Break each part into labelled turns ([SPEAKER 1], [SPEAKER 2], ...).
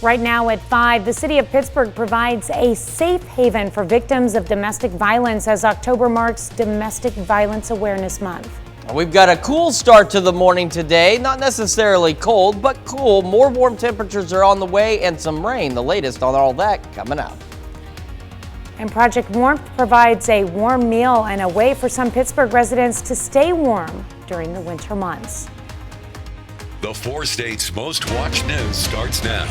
[SPEAKER 1] Right now at 5, the city of Pittsburgh provides a safe haven for victims of domestic violence as October marks Domestic Violence Awareness Month.
[SPEAKER 2] We've got a cool start to the morning today. Not necessarily cold, but cool. More warm temperatures are on the way and some rain. The latest on all that coming up.
[SPEAKER 1] And Project Warmth provides a warm meal and a way for some Pittsburgh residents to stay warm during the winter months.
[SPEAKER 3] The 4 states' most watched news starts now.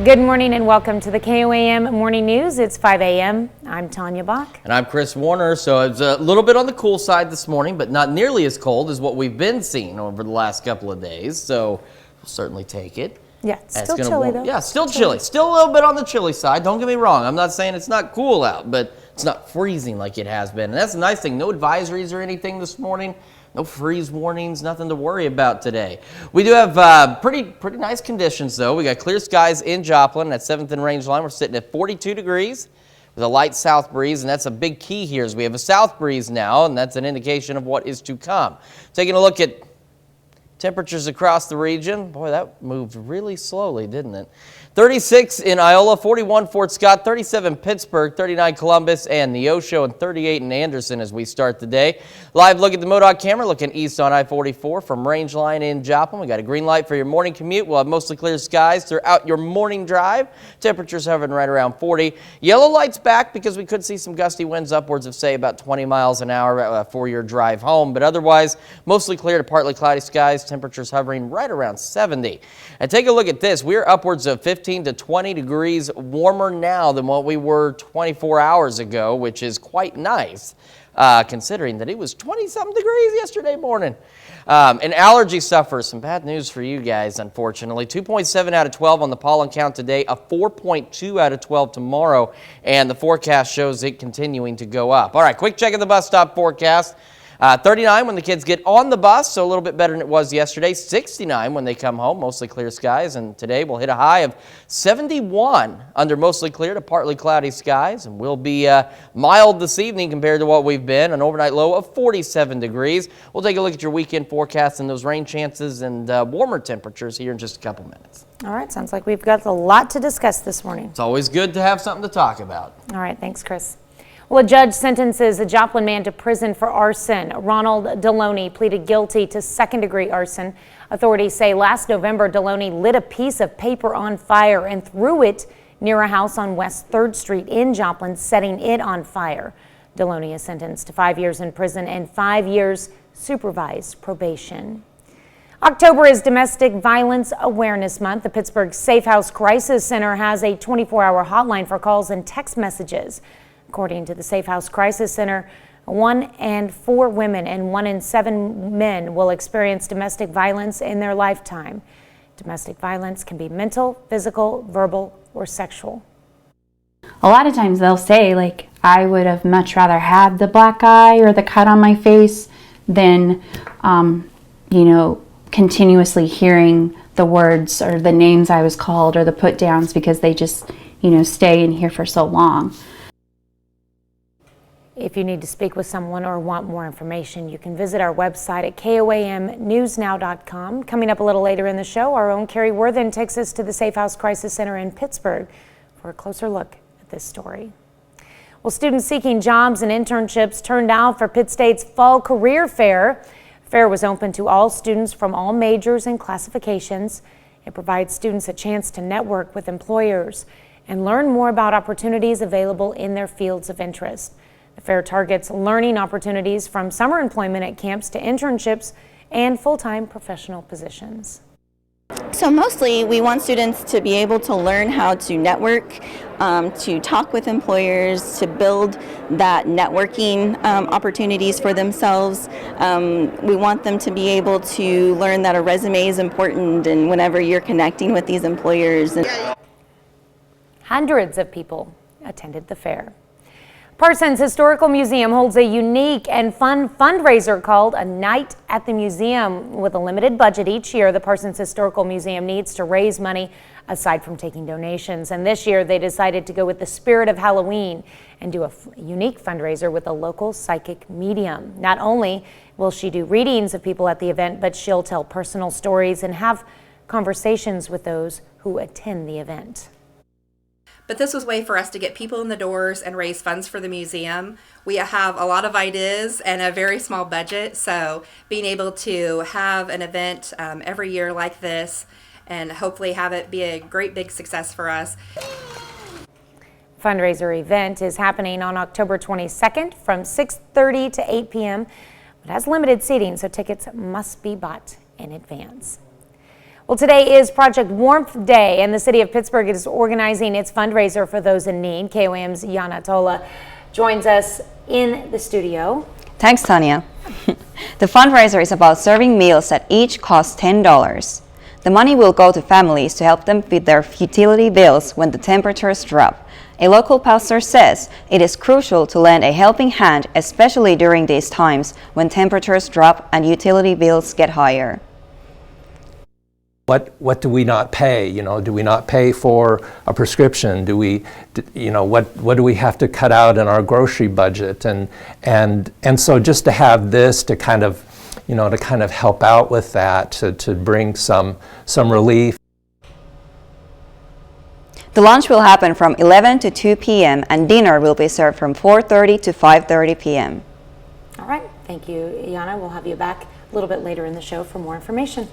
[SPEAKER 1] Good morning and welcome to the KOAM Morning News. It's 5 a.m. I'm Tanya Bach.
[SPEAKER 2] And I'm Chris Warner. So it's a little bit on the cool side this morning, but not nearly as cold as what we've been seeing over the last couple of days. So we'll certainly take it.
[SPEAKER 1] Yeah, it's still chilly though.
[SPEAKER 2] Yeah, still chilly. Still a little bit on the chilly side. Don't get me wrong. I'm not saying it's not cool out, but it's not freezing like it has been. And that's the nice thing. No advisories or anything this morning. No freeze warnings, nothing to worry about today. We do have pretty nice conditions though. We got clear skies in Joplin at 7th and Range Line. We're sitting at 42 degrees with a light south breeze, and that's a big key here is we have a south breeze now, and that's an indication of what is to come. Taking a look at temperatures across the region. Boy, that moved really slowly, didn't it? 36 in Iola, 41 Fort Scott, 37 Pittsburgh, 39 Columbus and Neosho, and 38 in Anderson as we start the day. Live look at the MoDOT camera looking east on I-44 from Range Line in Joplin. We got a green light for your morning commute. We'll have mostly clear skies throughout your morning drive. Temperatures hovering right around 40. Yellow lights back because we could see some gusty winds upwards of, say, about 20 miles an hour for your drive home. But otherwise, mostly clear to partly cloudy skies. Temperatures hovering right around 70. And take a look at this. We're upwards of 15 to 20 degrees warmer now than what we were 24 hours ago, which is quite nice, considering that it was 20-something degrees yesterday morning. And allergy sufferers, some bad news for you guys, unfortunately. 2.7 out of 12 on the pollen count today, a 4.2 out of 12 tomorrow, and the forecast shows it continuing to go up. All right, quick check of the bus stop forecast. 39 when the kids get on the bus, so a little bit better than it was yesterday. 69 when they come home, mostly clear skies. And today we'll hit a high of 71 under mostly clear to partly cloudy skies. And we'll be mild this evening compared to what we've been. An overnight low of 47 degrees. We'll take a look at your weekend forecast and those rain chances and warmer temperatures here in just a couple minutes.
[SPEAKER 1] All right, sounds like we've got a lot to discuss this morning.
[SPEAKER 2] It's always good to have something to talk about.
[SPEAKER 1] All right, thanks, Chris. Well, a judge sentences a Joplin man to prison for arson. Ronald Deloney pleaded guilty to second-degree arson. Authorities say last November, Deloney lit a piece of paper on fire and threw it near a house on West 3rd Street in Joplin, setting it on fire. Deloney is sentenced to 5 years in prison and 5 years supervised probation. October is Domestic Violence Awareness Month. The Pittsburgh Safe House Crisis Center has a 24-hour hotline for calls and text messages. According to the Safe House Crisis Center, 1 in 4 women and 1 in 7 men will experience domestic violence in their lifetime. Domestic violence can be mental, physical, verbal, or sexual.
[SPEAKER 4] A lot of times they'll say, like, I would have much rather had the black eye or the cut on my face than, continuously hearing the words or the names I was called or the put downs because they just, stay in here for so long.
[SPEAKER 1] If you need to speak with someone or want more information, you can visit our website at KOAMnewsnow.com. Coming up a little later in the show, our own Carrie Worthen takes us to the Safe House Crisis Center in Pittsburgh for a closer look at this story. Well, students seeking jobs and internships turned out for Pitt State's Fall Career Fair. The fair was open to all students from all majors and classifications. It provides students a chance to network with employers and learn more about opportunities available in their fields of interest. The fair targets learning opportunities from summer employment at camps to internships and full-time professional positions.
[SPEAKER 5] So mostly we want students to be able to learn how to network, to talk with employers, to build that networking opportunities for themselves. We want them to be able to learn that a resume is important and whenever you're connecting with these employers.
[SPEAKER 1] Hundreds of people attended the fair. Parsons Historical Museum holds a unique and fun fundraiser called A Night at the Museum. With a limited budget each year, the Parsons Historical Museum needs to raise money aside from taking donations. And this year they decided to go with the spirit of Halloween and do a unique fundraiser with a local psychic medium. Not only will she do readings of people at the event, but she'll tell personal stories and have conversations with those who attend the event.
[SPEAKER 6] But this was a way for us to get people in the doors and raise funds for the museum. We have a lot of ideas and a very small budget, so being able to have an event every year like this and hopefully have it be a great big success for us.
[SPEAKER 1] Fundraiser event is happening on October 22nd from 6:30 to 8 p.m. It has limited seating, so tickets must be bought in advance. Well, today is Project Warmth Day, and the city of Pittsburgh is organizing its fundraiser for those in need. KOAM's Yana Tola joins us in the studio.
[SPEAKER 7] Thanks, Tanya. The fundraiser is about serving meals that each cost $10. The money will go to families to help them feed their utility bills when the temperatures drop. A local pastor says it is crucial to lend a helping hand, especially during these times when temperatures drop and utility bills get higher.
[SPEAKER 8] What do we not pay? Do we not pay for a prescription? Do we, what do we have to cut out in our grocery budget? And so just to have this to kind of help out with that, to bring some relief.
[SPEAKER 7] The lunch will happen from 11 to 2 p.m. and dinner will be served from 4:30 to 5:30 p.m.
[SPEAKER 1] All right, thank you, Yana. We'll have you back a little bit later in the show for more information.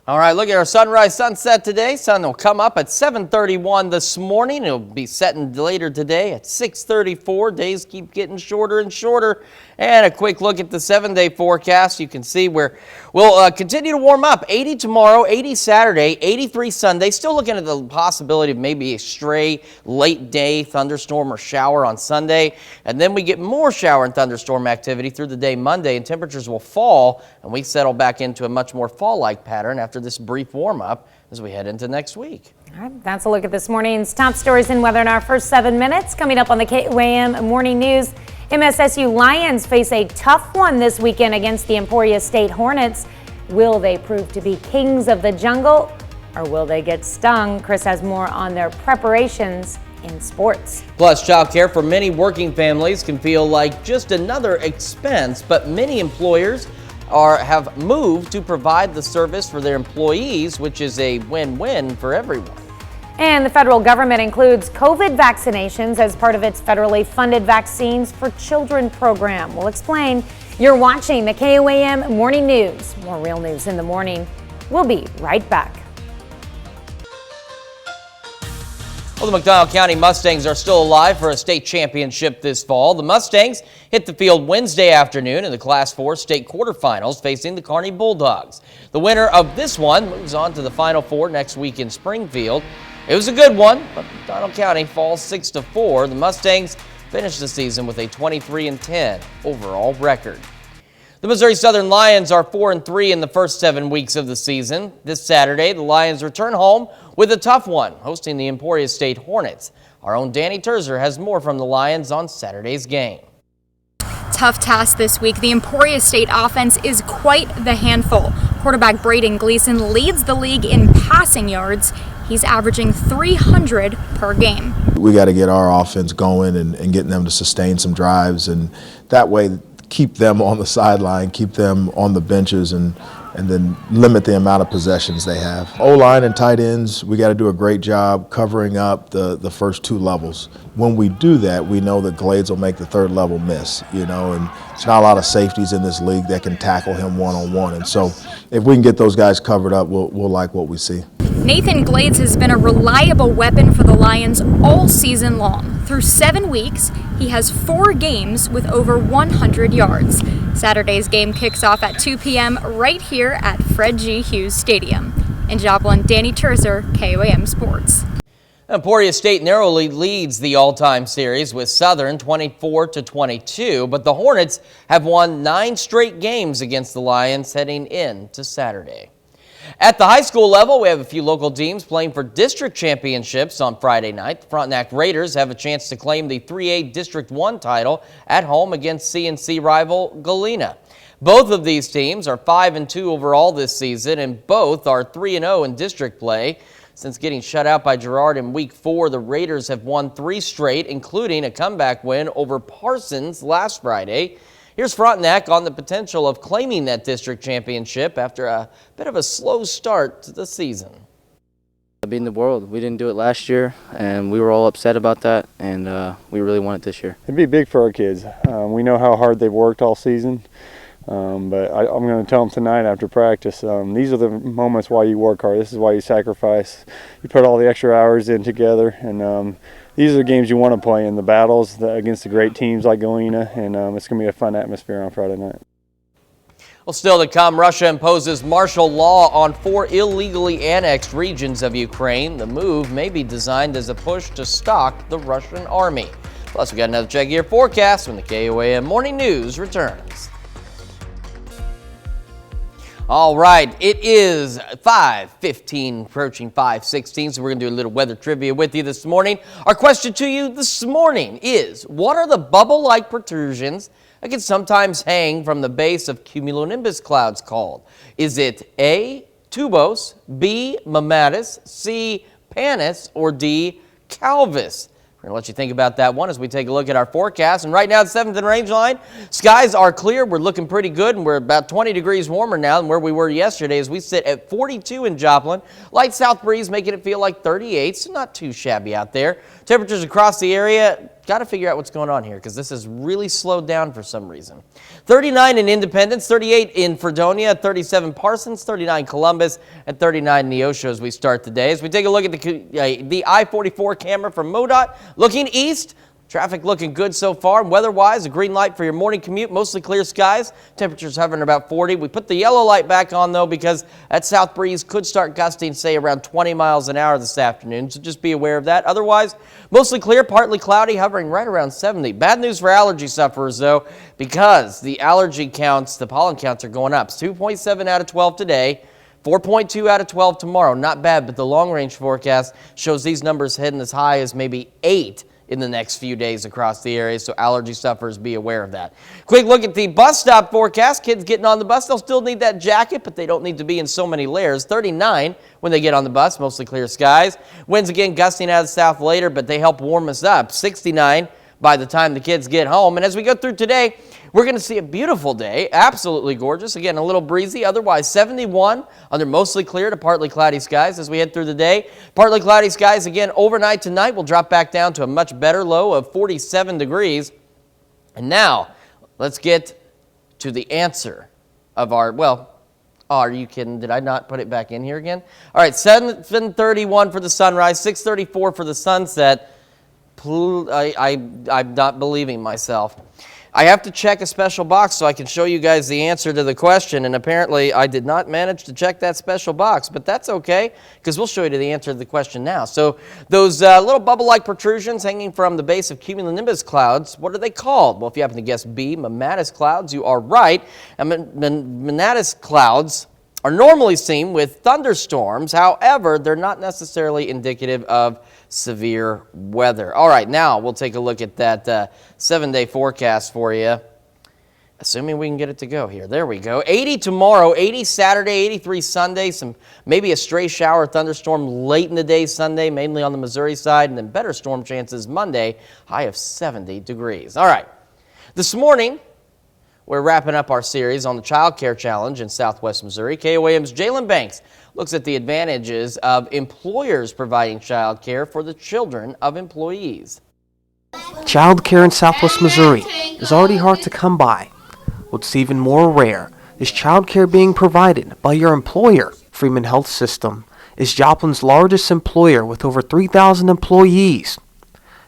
[SPEAKER 2] All right, look at our sunrise sunset today. Sun will come up at 7:31 this morning. It'll be setting later today at 6:34. Days keep getting shorter and shorter. And a quick look at the 7-day forecast. You can see where we'll continue to warm up. 80 tomorrow, 80 Saturday, 83 Sunday. Still looking at the possibility of maybe a stray late day thunderstorm or shower on Sunday. And then we get more shower and thunderstorm activity through the day Monday, and temperatures will fall, and we settle back into a much more fall-like pattern after this brief warm-up as we head into next week.
[SPEAKER 1] All right, that's a look at this morning's top stories in weather in our first 7 minutes. Coming up on the KOAM Morning News, MSSU Lions face a tough one this weekend against the Emporia State Hornets. Will they prove to be kings of the jungle, or will they get stung? Chris has more on their preparations in sports.
[SPEAKER 2] Plus, childcare for many working families can feel like just another expense, but many employers have moved to provide the service for their employees, which is a win-win for everyone.
[SPEAKER 1] And the federal government includes COVID vaccinations as part of its federally funded Vaccines for Children program. We'll explain. You're watching the KOAM Morning News. More real news in the morning. We'll be right back.
[SPEAKER 2] Well, the McDonald County Mustangs are still alive for a state championship this fall. The Mustangs hit the field Wednesday afternoon in the Class 4 state quarterfinals facing the Kearney Bulldogs. The winner of this one moves on to the Final Four next week in Springfield. It was a good one, but McDonald County falls 6-4. The Mustangs finished the season with a 23-10 overall record. The Missouri Southern Lions are 4-3 in the first 7 weeks of the season. This Saturday, the Lions return home with a tough one, hosting the Emporia State Hornets. Our own Danny Terzer has more from the Lions on Saturday's game.
[SPEAKER 9] Tough task this week. The Emporia State offense is quite the handful. Quarterback Braden Gleason leads the league in passing yards. He's averaging 300 per game.
[SPEAKER 10] We got to get our offense going and getting them to sustain some drives, and that way keep them on the sideline, keep them on the benches, and then limit the amount of possessions they have. O-line and tight ends, we got to do a great job covering up the first 2 levels. When we do that, we know that Glades will make the 3rd level miss, and there's not a lot of safeties in this league that can tackle him one-on-one. And so if we can get those guys covered up, we'll like what we see.
[SPEAKER 9] Nathan Glades has been a reliable weapon for the Lions all season long. Through 7 weeks, he has 4 games with over 100 yards. Saturday's game kicks off at 2 p.m. right here at Fred G. Hughes Stadium. In Joplin, Danny Terzer, KOAM Sports.
[SPEAKER 2] Emporia State narrowly leads the all-time series with Southern 24-22, but the Hornets have won 9 straight games against the Lions heading into Saturday. At the high school level, we have a few local teams playing for district championships on Friday night. The Frontenac Raiders have a chance to claim the 3A District 1 title at home against CNC rival Galena. Both of these teams are 5-2 overall this season, and both are 3-0 in district play. Since getting shut out by Girard in Week 4, the Raiders have won 3 straight, including a comeback win over Parsons last Friday. Here Here's Frontenac on the potential of claiming that district championship after a bit of a slow start to the season.
[SPEAKER 11] Beating the world. We didn't do it last year, and we were all upset about that, and we really want it this year.
[SPEAKER 12] It'd be big for our kids. We know how hard they've worked all season, but I'm going to tell them tonight after practice, these are the moments why you work hard. This is why you sacrifice. You put all the extra hours in together, and these are the games you want to play in, the battles against the great teams like Galena, and it's going to be a fun atmosphere on Friday night.
[SPEAKER 2] Well, still to come, Russia imposes martial law on 4 illegally annexed regions of Ukraine. The move may be designed as a push to stop the Russian army. Plus, we got another check of your forecast when the KOAM Morning News returns. All right, it is 5:15, approaching 5:16, so we're going to do a little weather trivia with you this morning. Our question to you this morning is, what are the bubble-like protrusions that can sometimes hang from the base of cumulonimbus clouds called? Is it A, tubos, B, mammatus, C, panis, or D, calvus? We're going to let you think about that one as we take a look at our forecast. And right now, at 7th and Range Line, skies are clear. We're looking pretty good, and we're about 20 degrees warmer now than where we were yesterday as we sit at 42 in Joplin. Light south breeze making it feel like 38, so not too shabby out there. Temperatures across the area, got to figure out what's going on here because this has really slowed down for some reason. 39 in Independence, 38 in Fredonia, 37 Parsons, 39 Columbus, and 39 Neosho as we start the day. As we take a look at the I-44 camera from MoDOT, looking east, traffic looking good so far. Weather-wise, a green light for your morning commute, mostly clear skies. Temperatures hovering about 40. We put the yellow light back on, though, because that south breeze could start gusting, say, around 20 miles an hour this afternoon, so just be aware of that. Otherwise, mostly clear, partly cloudy, hovering right around 70. Bad news for allergy sufferers, though, because the allergy counts, the pollen counts are going up. It's 2.7 out of 12 today. 4.2 out of 12 tomorrow. Not bad, but the long-range forecast shows these numbers heading as high as maybe 8 in the next few days across the area, so allergy sufferers be aware of that. Quick look at the bus stop forecast. Kids getting on the bus, they'll still need that jacket, but they don't need to be in so many layers. 39 when they get on the bus, mostly clear skies. Winds again gusting out of the south later, but they help warm us up. 69 by the time the kids get home. And as we go through today, we're going to see a beautiful day, absolutely gorgeous. Again, a little breezy, otherwise 71 under mostly clear to partly cloudy skies as we head through the day. Partly cloudy skies again overnight tonight will drop back down to a much better low of 47 degrees. And now, let's get to the answer of our, well, oh, are you kidding? Did I not put it back in here again? All right, 7:31 for the sunrise, 6:34 for the sunset. I'm not believing myself. I have to check a special box so I can show you guys the answer to the question, and apparently I did not manage to check that special box, but that's okay because we'll show you the answer to the question now. So those little bubble-like protrusions hanging from the base of cumulonimbus clouds, what are they called? Well, if you happen to guess B, mammatus clouds, you are right. And mammatus clouds are normally seen with thunderstorms. However, they're not necessarily indicative of severe weather. All right, now we'll take a look at that 7-day forecast for you, assuming we can get it to go here. There we go. 80 tomorrow, 80 Saturday, 83 Sunday, maybe a stray shower thunderstorm late in the day Sunday, mainly on the Missouri side, and then better storm chances Monday, high of 70 degrees. All right, this morning, we're wrapping up our series on the Child Care Challenge in Southwest Missouri. KOAM's Jalen Banks looks at the advantages of employers providing child care for the children of employees.
[SPEAKER 13] Child care in Southwest Missouri is already hard to come by. What's even more rare is child care being provided by your employer. Freeman Health System is Joplin's largest employer with over 3,000 employees.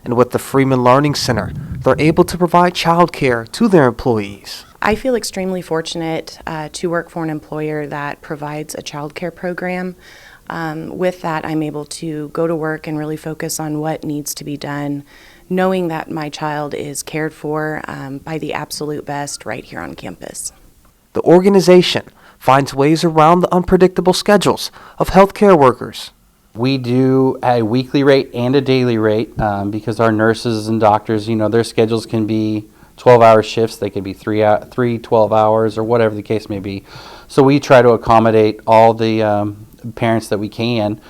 [SPEAKER 13] And with the Freeman Learning Center, they're able to provide child care to their employees.
[SPEAKER 14] I feel extremely fortunate to work for an employer that provides a child care program. With that, I'm able to go to work and really focus on what needs to be done, knowing that my child is cared for by the absolute best right here on campus.
[SPEAKER 13] The organization finds ways around the unpredictable schedules of healthcare workers.
[SPEAKER 15] We do a weekly rate and a daily rate because our nurses and doctors, their schedules can be 12-hour shifts. They could be three 12 hours or whatever the case may be. So we try to accommodate all the parents that we can.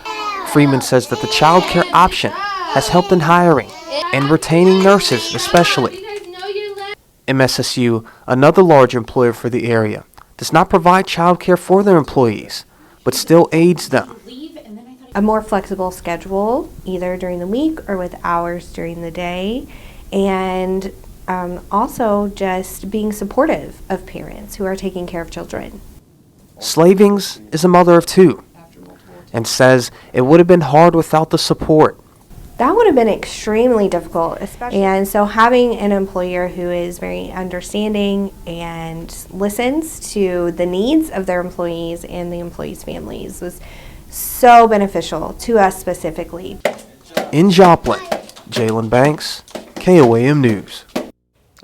[SPEAKER 13] Freeman says that the child care option has helped in hiring and retaining nurses especially. MSSU, another large employer for the area, does not provide childcare for their employees, but still aids them.
[SPEAKER 16] A more flexible schedule, either during the week or with hours during the day, and also just being supportive of parents who are taking care of children.
[SPEAKER 13] Slavings is a mother of two and says it would have been hard without the support.
[SPEAKER 16] That would have been extremely difficult, and so having an employer who is very understanding and listens to the needs of their employees and the employees' families was so beneficial to us specifically.
[SPEAKER 13] In Joplin, Jalen Banks, KOAM News.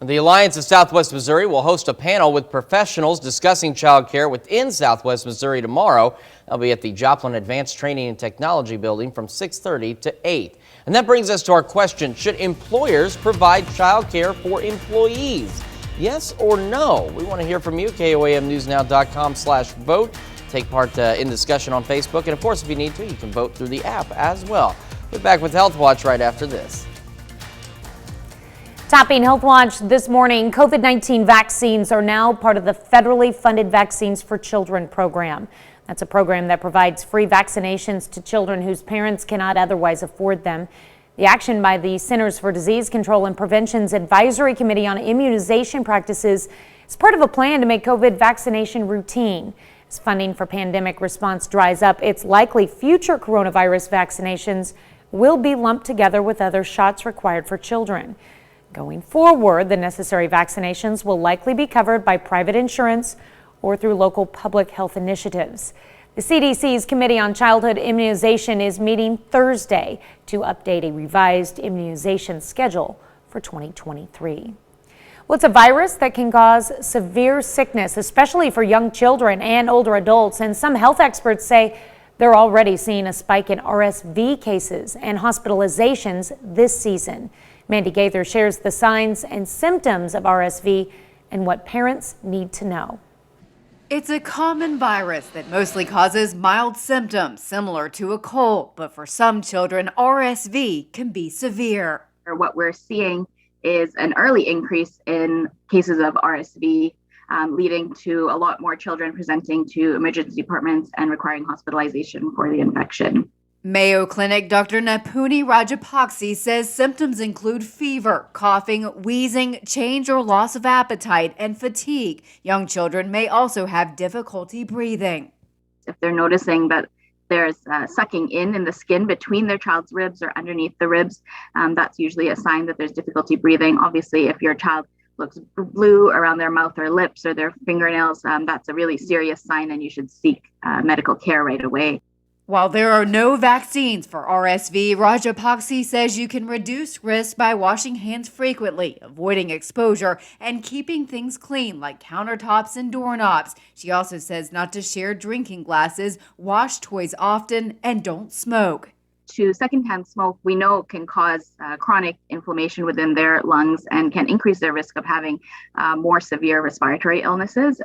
[SPEAKER 2] The Alliance of Southwest Missouri will host a panel with professionals discussing child care within Southwest Missouri tomorrow. They'll be at the Joplin Advanced Training and Technology Building from 6:30 to 8. And that brings us to our question, should employers provide child care for employees? Yes or no? We want to hear from you, KOAMNewsNow.com/vote. Take part in discussion on Facebook. And of course, if you need to, you can vote through the app as well. We're back with Health Watch right after this.
[SPEAKER 1] Topping Health Watch this morning, COVID-19 vaccines are now part of the federally funded Vaccines for Children program. That's a program that provides free vaccinations to children whose parents cannot otherwise afford them. The action by the Centers for Disease Control and Prevention's Advisory Committee on Immunization Practices is part of a plan to make COVID vaccination routine. As funding for pandemic response dries up, it's likely future coronavirus vaccinations will be lumped together with other shots required for children. Going forward, the necessary vaccinations will likely be covered by private insurance or through local public health initiatives. The CDC's Committee on Childhood Immunization is meeting Thursday to update a revised immunization schedule for 2023. Well, it's a virus that can cause severe sickness, especially for young children and older adults, and some health experts say they're already seeing a spike in RSV cases and hospitalizations this season. Mandy Gaither shares the signs and symptoms of RSV and what parents need to know.
[SPEAKER 17] It's a common virus that mostly causes mild symptoms similar to a cold, but for some children, RSV can be severe.
[SPEAKER 18] What we're seeing is an early increase in cases of RSV, leading to a lot more children presenting to emergency departments and requiring hospitalization for the infection.
[SPEAKER 17] Mayo Clinic Dr. Napuni Rajapakse says symptoms include fever, coughing, wheezing, change or loss of appetite, and fatigue. Young children may also have difficulty breathing.
[SPEAKER 18] If they're noticing that there's sucking in the skin between their child's ribs or underneath the ribs, that's usually a sign that there's difficulty breathing. Obviously, if your child looks blue around their mouth or lips or their fingernails, that's a really serious sign and you should seek medical care right away.
[SPEAKER 17] While there are no vaccines for RSV, Rajapakse says you can reduce risk by washing hands frequently, avoiding exposure, and keeping things clean like countertops and doorknobs. She also says not to share drinking glasses, wash toys often, and don't smoke.
[SPEAKER 18] To secondhand smoke, we know can cause chronic inflammation within their lungs and can increase their risk of having more severe respiratory illnesses.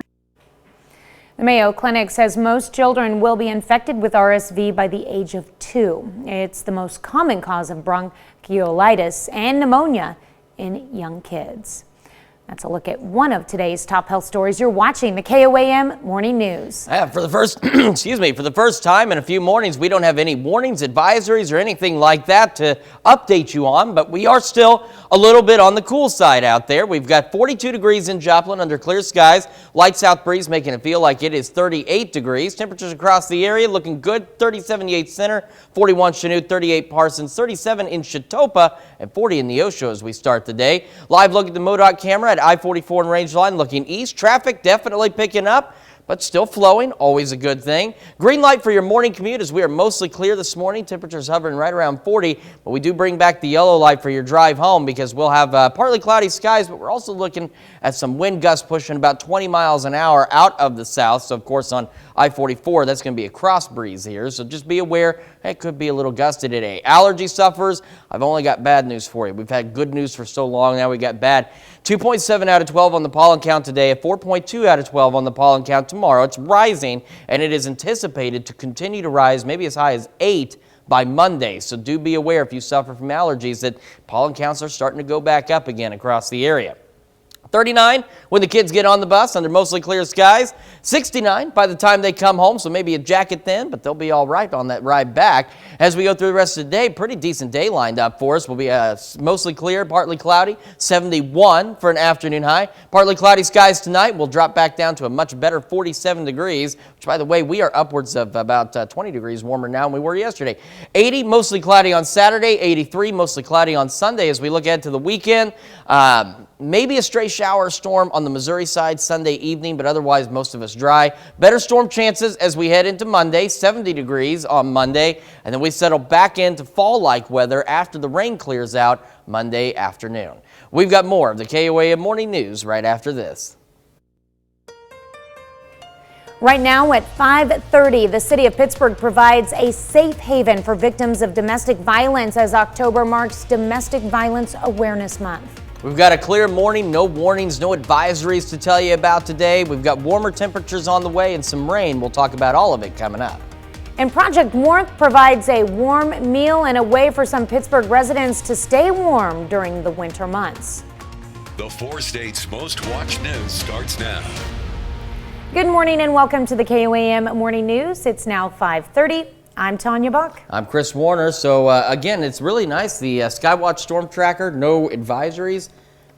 [SPEAKER 1] The Mayo Clinic says most children will be infected with RSV by the age of 2. It's the most common cause of bronchiolitis and pneumonia in young kids. That's a look at one of today's top health stories. You're watching the KOAM Morning News.
[SPEAKER 2] For the first, for the first time in a few mornings, we don't have any warnings, advisories, or anything like that to update you on, but we are still a little bit on the cool side out there. We've got 42 degrees in Joplin under clear skies, light south breeze making it feel like it is 38 degrees. Temperatures across the area looking good, 37 Yates Center, 41 Chanute, 38 Parsons, 37 in Chitopa, and 40 in Neosho as we start the day. Live look at the MoDOT camera at I-44 and Rangeline looking east. Traffic definitely picking up, but still flowing, always a good thing. Green light for your morning commute as we are mostly clear this morning. Temperatures hovering right around 40, but we do bring back the yellow light for your drive home because we'll have partly cloudy skies, but we're also looking at some wind gusts pushing about 20 miles an hour out of the south. So, of course, on I-44, that's going to be a cross breeze here. So just be aware it could be a little gusty today. Allergy sufferers, I've only got bad news for you. We've had good news for so long, now we got bad. 2.7 out of 12 on the pollen count today, a 4.2 out of 12 on the pollen count tomorrow. It's rising, and it is anticipated to continue to rise maybe as high as 8 by Monday. So do be aware if you suffer from allergies that pollen counts are starting to go back up again across the area. 39 when the kids get on the bus under mostly clear skies. 69 by the time they come home, so maybe a jacket then, but they'll be all right on that ride back. As we go through the rest of the day, pretty decent day lined up for us. We'll be mostly clear, partly cloudy, 71 for an afternoon high. Partly cloudy skies tonight. We'll drop back down to a much better 47 degrees, which, by the way, we are upwards of about 20 degrees warmer now than we were yesterday. 80, mostly cloudy on Saturday. 83, mostly cloudy on Sunday as we look ahead to the weekend. Maybe a stray shower or storm on the Missouri side Sunday evening, but otherwise most of us dry. Better storm chances as we head into Monday, 70 degrees on Monday, and then we settle back into fall-like weather after the rain clears out Monday afternoon. We've got more of the KOAM Morning News right after this.
[SPEAKER 1] Right now at 5:30, the city of Pittsburgh provides a safe haven for victims of domestic violence as October marks Domestic Violence Awareness Month.
[SPEAKER 2] We've got a clear morning, no warnings, no advisories to tell you about today. We've got warmer temperatures on the way and some rain. We'll talk about all of it coming up.
[SPEAKER 1] And Project Warmth provides a warm meal and a way for some Pittsburgh residents to stay warm during the winter months.
[SPEAKER 3] The 4 states' most watched news starts now.
[SPEAKER 1] Good morning and welcome to the KOAM Morning News. It's now 5:30. I'm Tanya Buck.
[SPEAKER 2] I'm Chris Warner. So again, it's really nice. The Skywatch Storm Tracker, no advisories,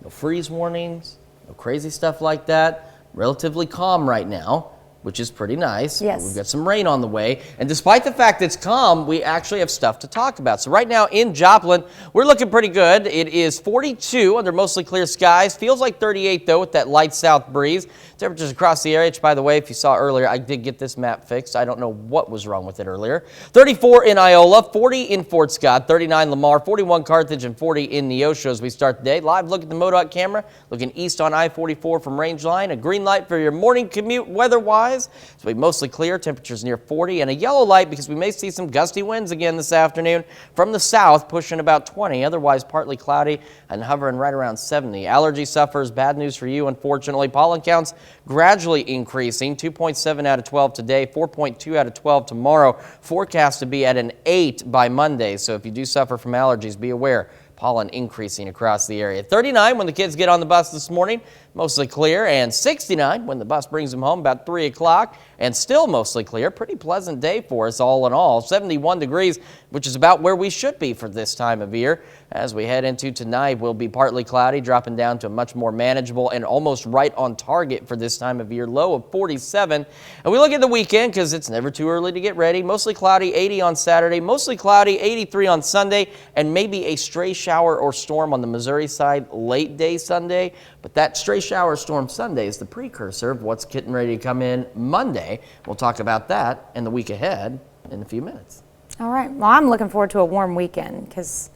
[SPEAKER 2] no freeze warnings, no crazy stuff like that. Relatively calm right now, which is pretty nice.
[SPEAKER 1] Yes.
[SPEAKER 2] We've got some rain on the way. And despite the fact it's calm, we actually have stuff to talk about. So right now in Joplin, we're looking pretty good. It is 42 under mostly clear skies. Feels like 38 though with that light south breeze. Temperatures across the area, which by the way, if you saw earlier, I did get this map fixed. I don't know what was wrong with it earlier. 34 in Iola, 40 in Fort Scott, 39 Lamar, 41 Carthage, and 40 in Neosho as we start the day. Live look at the MoDOT camera, looking east on I-44 from Rangeline. A green light for your morning commute weather-wise. So we mostly clear, temperatures near 40, and a yellow light because we may see some gusty winds again this afternoon from the south, pushing about 20. Otherwise, partly cloudy and hovering right around 70. Allergy sufferers, bad news for you, unfortunately. Pollen counts gradually increasing, 2.7 out of 12 today, 4.2 out of 12 tomorrow. Forecast to be at an 8 by Monday. So if you do suffer from allergies, be aware. Pollen increasing across the area. 39 when the kids get on the bus this morning, mostly clear, and 69 when the bus brings them home about 3 o'clock, and still mostly clear. Pretty pleasant day for us all in all. 71 degrees, which is about where we should be for this time of year. As we head into tonight, we'll be partly cloudy, dropping down to a much more manageable and almost right on target for this time of year, low of 47. And we look at the weekend because it's never too early to get ready. Mostly cloudy, 80 on Saturday, mostly cloudy, 83 on Sunday, and maybe a stray shower or storm on the Missouri side late day Sunday. But that stray shower storm Sunday is the precursor of what's getting ready to come in Monday. We'll talk about that in the week ahead in a few minutes.
[SPEAKER 1] All right. Well, I'm looking forward to a warm weekend because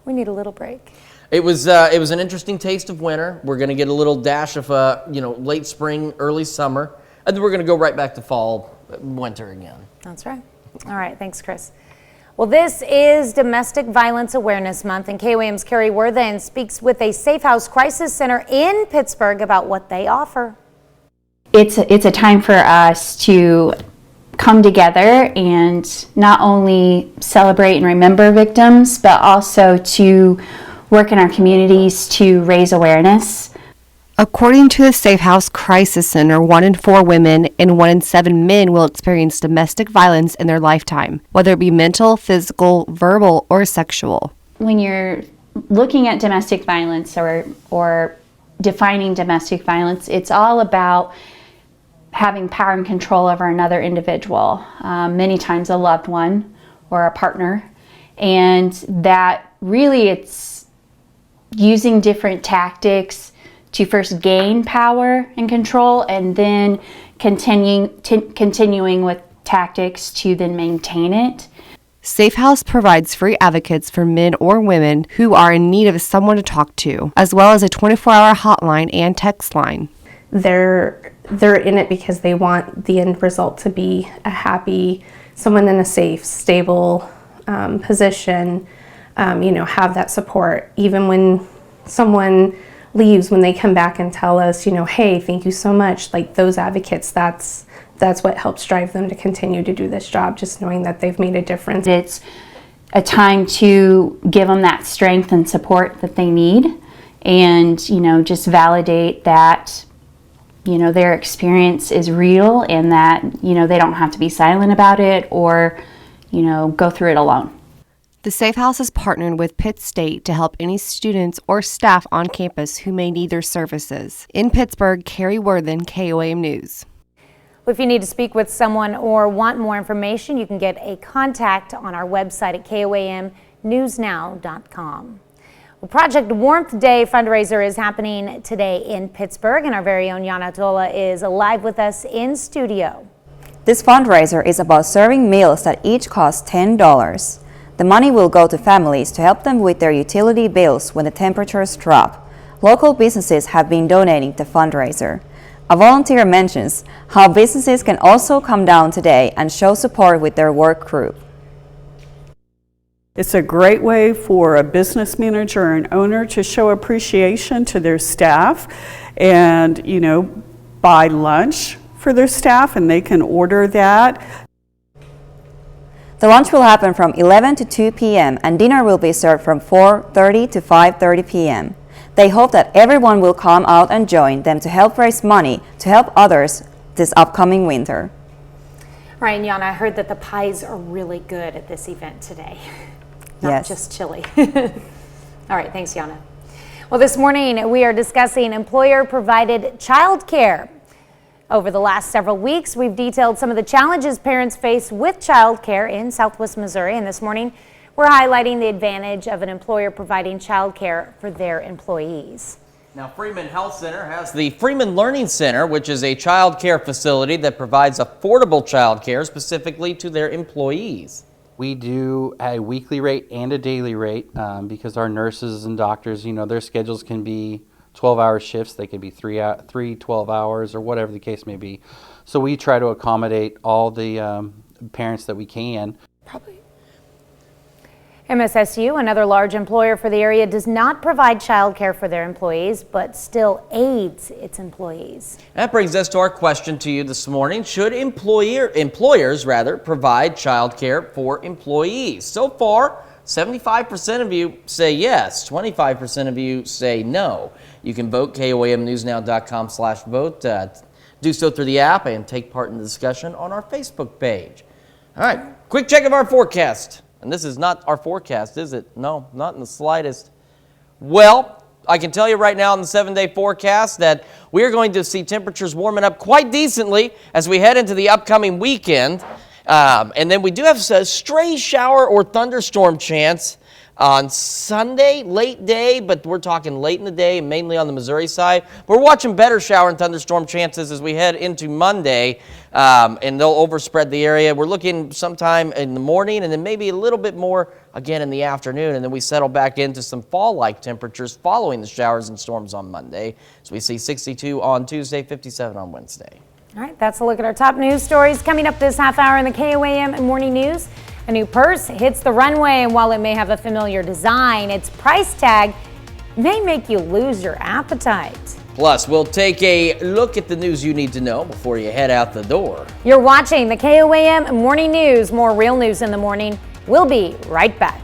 [SPEAKER 1] we need a little break.
[SPEAKER 2] It was an interesting taste of winter. We're going to get a little dash of late spring, early summer, and then we're going to go right back to fall, winter again.
[SPEAKER 1] That's right. All right. Thanks, Chris. Well, this is Domestic Violence Awareness Month, and KOAM's Carrie Worthen speaks with a Safe House Crisis Center in Pittsburgh about what they offer.
[SPEAKER 4] It's a time for us to come together and not only celebrate and remember victims, but also to work in our communities to raise awareness.
[SPEAKER 19] According to the Safe House Crisis Center, 1 in 4 women and 1 in 7 men will experience domestic violence in their lifetime, whether it be mental, physical, verbal, or sexual.
[SPEAKER 4] When you're looking at domestic violence or defining domestic violence, it's all about having power and control over another individual, many times a loved one or a partner, and that really it's using different tactics to first gain power and control and then continuing with tactics to then maintain it.
[SPEAKER 19] Safe House provides free advocates for men or women who are in need of someone to talk to, as well as a 24-hour hotline and text line.
[SPEAKER 20] They're in it because they want the end result to be a happy, someone in a safe, stable position, have that support. Even when someone leaves, when they come back and tell us, hey, thank you so much, like those advocates, that's what helps drive them to continue to do this job, just knowing that they've made a difference.
[SPEAKER 4] It's a time to give them that strength and support that they need and, just validate that, their experience is real and that, they don't have to be silent about it or, go through it alone.
[SPEAKER 19] The Safe House is partnered with Pitt State to help any students or staff on campus who may need their services. In Pittsburgh, Carrie Worthen, KOAM News.
[SPEAKER 1] If you need to speak with someone or want more information, you can get a contact on our website at KOAMnewsnow.com. Well, Project Warmth Day fundraiser is happening today in Pittsburgh, and our very own Yana Tola is live with us in studio.
[SPEAKER 7] This fundraiser is about serving meals that each cost $10. The money will go to families to help them with their utility bills when the temperatures drop. Local businesses have been donating to the fundraiser. A volunteer mentions how businesses can also come down today and show support with their work group.
[SPEAKER 21] It's a great way for a business manager or an owner to show appreciation to their staff and, buy lunch for their staff, and they can order that.
[SPEAKER 7] The lunch will happen from 11 to 2 p.m. and dinner will be served from 4:30 to 5:30 p.m. They hope that everyone will come out and join them to help raise money to help others this upcoming winter.
[SPEAKER 1] Right, and Yana, I heard that the pies are really good at this event today. Not
[SPEAKER 7] Yes.
[SPEAKER 1] just chili. All right, thanks, Yana. Well, this morning we are discussing employer-provided childcare. Over the last several weeks, we've detailed some of the challenges parents face with childcare in Southwest Missouri, and this morning we're highlighting the advantage of an employer providing childcare for their employees.
[SPEAKER 2] Now, Freeman Health Center has the Freeman Learning Center, which is a child care facility that provides affordable child care specifically to their employees.
[SPEAKER 15] We do a weekly rate and a daily rate because our nurses and doctors, their schedules can be 12-hour shifts. They could be three 12 hours or whatever the case may be. So we try to accommodate all the parents that we can.
[SPEAKER 1] MSSU, another large employer for the area, does not provide child care for their employees, but still aids its employees.
[SPEAKER 2] That brings us to our question to you this morning. Should employers provide child care for employees? So far, 75% of you say yes, 25% of you say no. You can vote, KOAMnewsnow.com/vote. Do so through the app and take part in the discussion on our Facebook page. All right, quick check of our forecast. And this is not our forecast, is it? No, not in the slightest. Well, I can tell you right now in the 7-day forecast that we are going to see temperatures warming up quite decently as we head into the upcoming weekend. And then we do have a stray shower or thunderstorm chance on Sunday, late day, but we're talking late in the day, mainly on the Missouri side. We're watching better shower and thunderstorm chances as we head into Monday, and they'll overspread the area. We're looking sometime in the morning and then maybe a little bit more again in the afternoon, and then we settle back into some fall-like temperatures following the showers and storms on Monday. So we see 62 on Tuesday, 57 on Wednesday.
[SPEAKER 1] All right, that's a look at our top news stories coming up this half hour in the KOAM Morning News. A new purse hits the runway, and while it may have a familiar design, its price tag may make you lose your appetite.
[SPEAKER 2] Plus, we'll take a look at the news you need to know before you head out the door.
[SPEAKER 1] You're watching the KOAM Morning News. More real news in the morning. We'll be right back.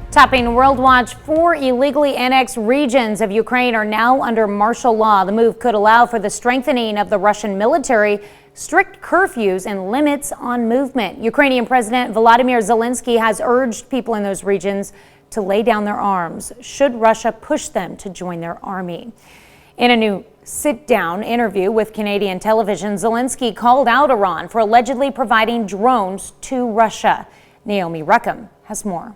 [SPEAKER 1] Topping World Watch, 4 illegally annexed regions of Ukraine are now under martial law. The move could allow for the strengthening of the Russian military, strict curfews, and limits on movement. Ukrainian President Volodymyr Zelensky has urged people in those regions to lay down their arms should Russia push them to join their army. In a new sit-down interview with Canadian television, Zelensky called out Iran for allegedly providing drones to Russia. Naomi Ruckham has more.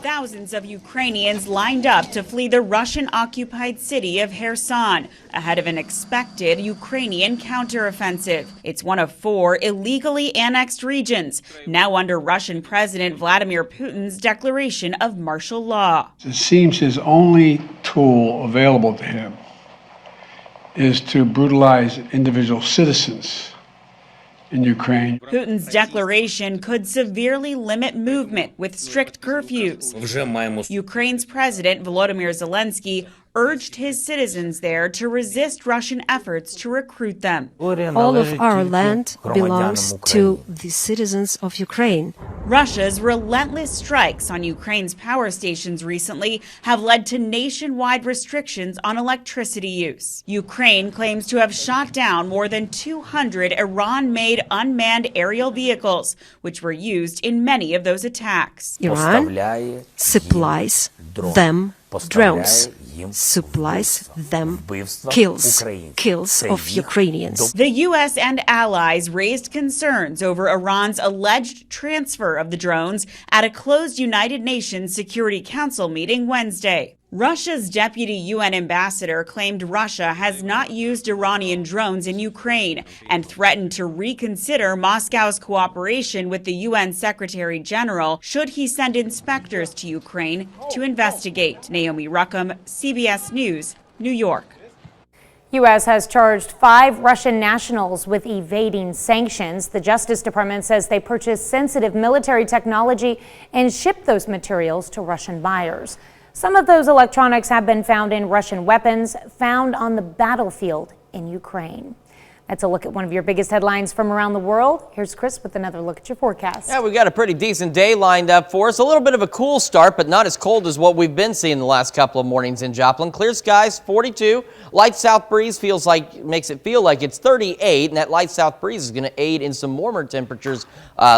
[SPEAKER 22] Thousands of Ukrainians lined up to flee the Russian-occupied city of Kherson ahead of an expected Ukrainian counteroffensive. It's one of 4 illegally annexed regions, now under Russian President Vladimir Putin's declaration of martial law.
[SPEAKER 23] It seems his only tool available to him is to brutalize individual citizens in Ukraine.
[SPEAKER 22] Putin's declaration could severely limit movement with strict curfews. Ukraine's President Volodymyr Zelensky urged his citizens there to resist Russian efforts to recruit them.
[SPEAKER 24] All of our land belongs to the citizens of Ukraine.
[SPEAKER 22] Russia's relentless strikes on Ukraine's power stations recently have led to nationwide restrictions on electricity use. Ukraine claims to have shot down more than 200 Iran-made unmanned aerial vehicles, which were used in many of those attacks.
[SPEAKER 5] Iran supplies them drones, supplies them kills of Ukrainians.
[SPEAKER 22] The U.S. and allies raised concerns over Iran's alleged transfer of the drones at a closed United Nations Security Council meeting Wednesday. Russia's deputy UN ambassador claimed Russia has not used Iranian drones in Ukraine and threatened to reconsider Moscow's cooperation with the UN Secretary General should he send inspectors to Ukraine to investigate. Naomi Ruckham, CBS News, New York.
[SPEAKER 1] U.S. has charged 5 Russian nationals with evading sanctions. The Justice Department says they purchased sensitive military technology and shipped those materials to Russian buyers. Some of those electronics have been found in Russian weapons found on the battlefield in Ukraine. That's a look at one of your biggest headlines from around the world. Here's Chris with another look at your forecast.
[SPEAKER 2] Yeah, we've got a pretty decent day lined up for us. A little bit of a cool start, but not as cold as what we've been seeing the last couple of mornings in Joplin. Clear skies, 42. Light south breeze makes it feel like it's 38, and that light south breeze is going to aid in some warmer temperatures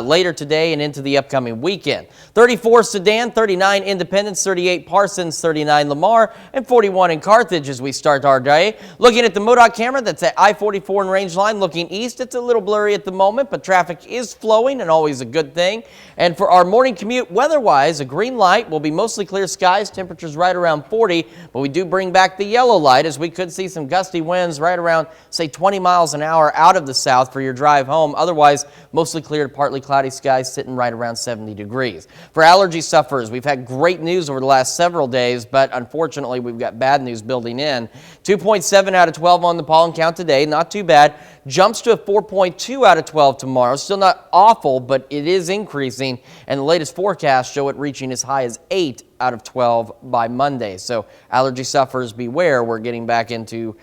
[SPEAKER 2] later today and into the upcoming weekend. 34 Sedan, 39 Independence, 38 Parsons, 39 Lamar, and 41 in Carthage as we start our day. Looking at the MoDOT camera, that's at I-44 and range line looking east. It's a little blurry at the moment, but traffic is flowing and always a good thing. And for our morning commute, weather-wise, a green light will be mostly clear skies, temperatures right around 40, but we do bring back the yellow light as we could see some gusty winds right around, say, 20 miles an hour out of the south for your drive home. Otherwise, mostly clear to partly cloudy skies sitting right around 70 degrees. For allergy sufferers, we've had great news over the last several days, but unfortunately, we've got bad news building in. 2.7 out of 12 on the pollen count today, not too bad. Jumps to a 4.2 out of 12 tomorrow. Still not awful, but it is increasing, and the latest forecasts show it reaching as high as 8 out of 12 by Monday. So allergy sufferers beware. We're getting back into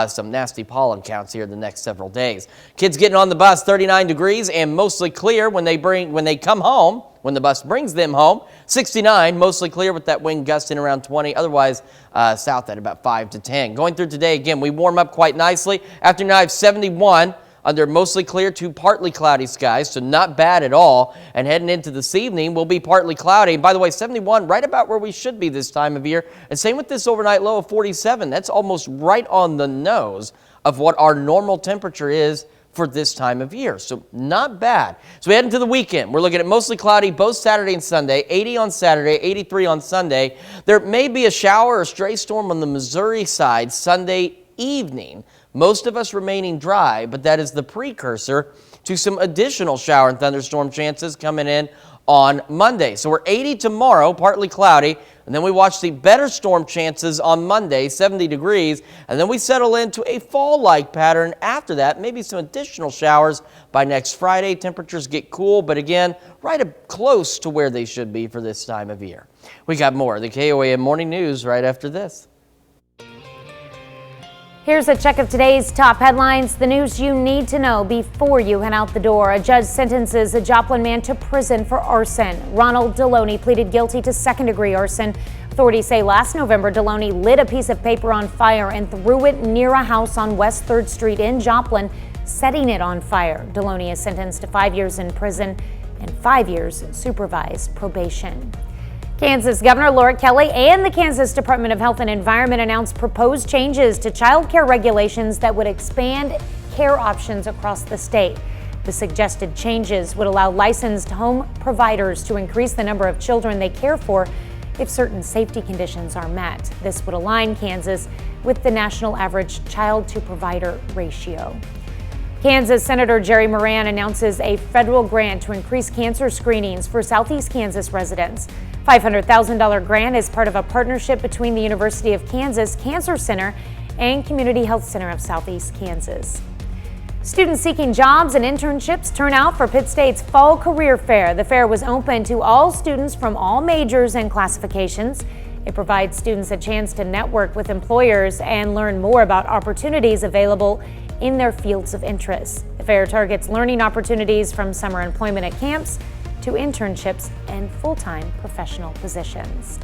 [SPEAKER 2] some nasty pollen counts here the next several days. Kids getting on the bus, 39 degrees and mostly clear when they come home. When the bus brings them home, 69, mostly clear with that wind gusting around 20, otherwise south at about 5 to 10. Going through today, again, we warm up quite nicely. Afternoon, I have 71 under mostly clear to partly cloudy skies, so not bad at all. And heading into this evening, we'll be partly cloudy. And by the way, 71, right about where we should be this time of year. And same with this overnight low of 47. That's almost right on the nose of what our normal temperature is for this time of year. So not bad. So we head into the weekend. We're looking at mostly cloudy both Saturday and Sunday, 80 on Saturday, 83 on Sunday. There may be a shower or stray storm on the Missouri side Sunday evening. Most of us remaining dry, but that is the precursor to some additional shower and thunderstorm chances coming in on Monday. So we're 80 tomorrow, partly cloudy, and then we watch the better storm chances on Monday, 70 degrees, and then we settle into a fall-like pattern after that, maybe some additional showers by next Friday. Temperatures get cool, but again, right up close to where they should be for this time of year. We got more of the KOAM Morning News right after this.
[SPEAKER 1] Here's a check of today's top headlines, the news you need to know before you head out the door. A judge sentences a Joplin man to prison for arson. Ronald Deloney pleaded guilty to second-degree arson. Authorities say last November, Deloney lit a piece of paper on fire and threw it near a house on West 3rd Street in Joplin, setting it on fire. Deloney is sentenced to 5 years in prison and 5 years supervised probation. Kansas Governor Laura Kelly and the Kansas Department of Health and Environment announced proposed changes to child care regulations that would expand care options across the state. The suggested changes would allow licensed home providers to increase the number of children they care for if certain safety conditions are met. This would align Kansas with the national average child-to-provider ratio. Kansas Senator Jerry Moran announces a federal grant to increase cancer screenings for Southeast Kansas residents. $500,000 grant is part of a partnership between the University of Kansas Cancer Center and Community Health Center of Southeast Kansas. Students seeking jobs and internships turn out for Pitt State's Fall Career Fair. The fair was open to all students from all majors and classifications. It provides students a chance to network with employers and learn more about opportunities available in their fields of interest. The fair targets learning opportunities from summer employment at camps to to internships and full-time professional positions.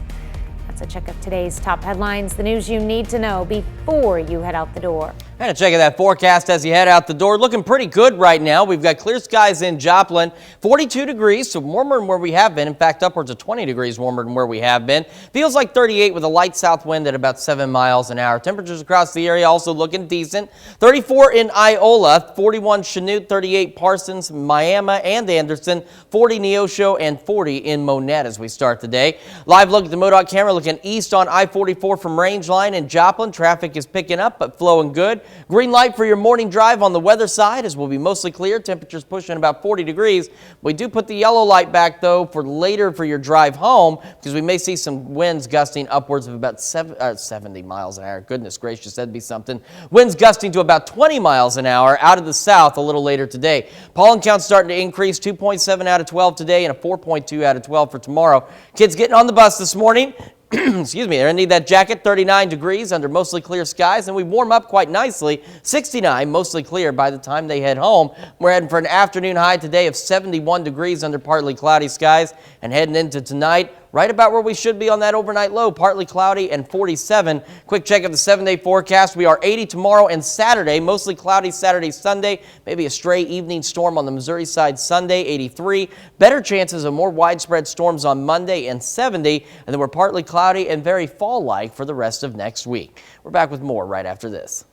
[SPEAKER 1] That's a check of today's top headlines, the news you need to know before you head out the door.
[SPEAKER 2] And a check of that forecast as you head out the door. Looking pretty good right now. We've got clear skies in Joplin, 42 degrees, so warmer than where we have been. In fact, upwards of 20 degrees warmer than where we have been. Feels like 38 with a light south wind at about 7 miles an hour. Temperatures across the area also looking decent. 34 in Iola, 41 Chanute, 38 Parsons, Miami and Anderson, 40 Neosho, and 40 in Monette as we start the day. Live look at the MoDOT camera looking east on I-44 from Rangeline in Joplin. Traffic is picking up but flowing good. Green light for your morning drive on the weather side as we'll be mostly clear. Temperatures pushing about 40 degrees. We do put the yellow light back though for later for your drive home because we may see some winds gusting upwards of about 70 miles an hour. Goodness gracious, that'd be something. Winds gusting to about 20 miles an hour out of the south a little later today. Pollen count starting to increase, 2.7 out of 12 today and a 4.2 out of 12 for tomorrow. Kids getting on the bus this morning. Excuse me, they're going to need that jacket, 39 degrees under mostly clear skies, and we warm up quite nicely, 69, mostly clear by the time they head home. We're heading for an afternoon high today of 71 degrees under partly cloudy skies, and heading into tonight, right about where we should be on that overnight low, partly cloudy and 47. Quick check of the 7-day forecast. We are 80 tomorrow and Saturday, mostly cloudy Saturday, Sunday, maybe a stray evening storm on the Missouri side Sunday, 83. Better chances of more widespread storms on Monday and 70, and then we're partly cloudy and very fall-like for the rest of next week. We're back with more right after this.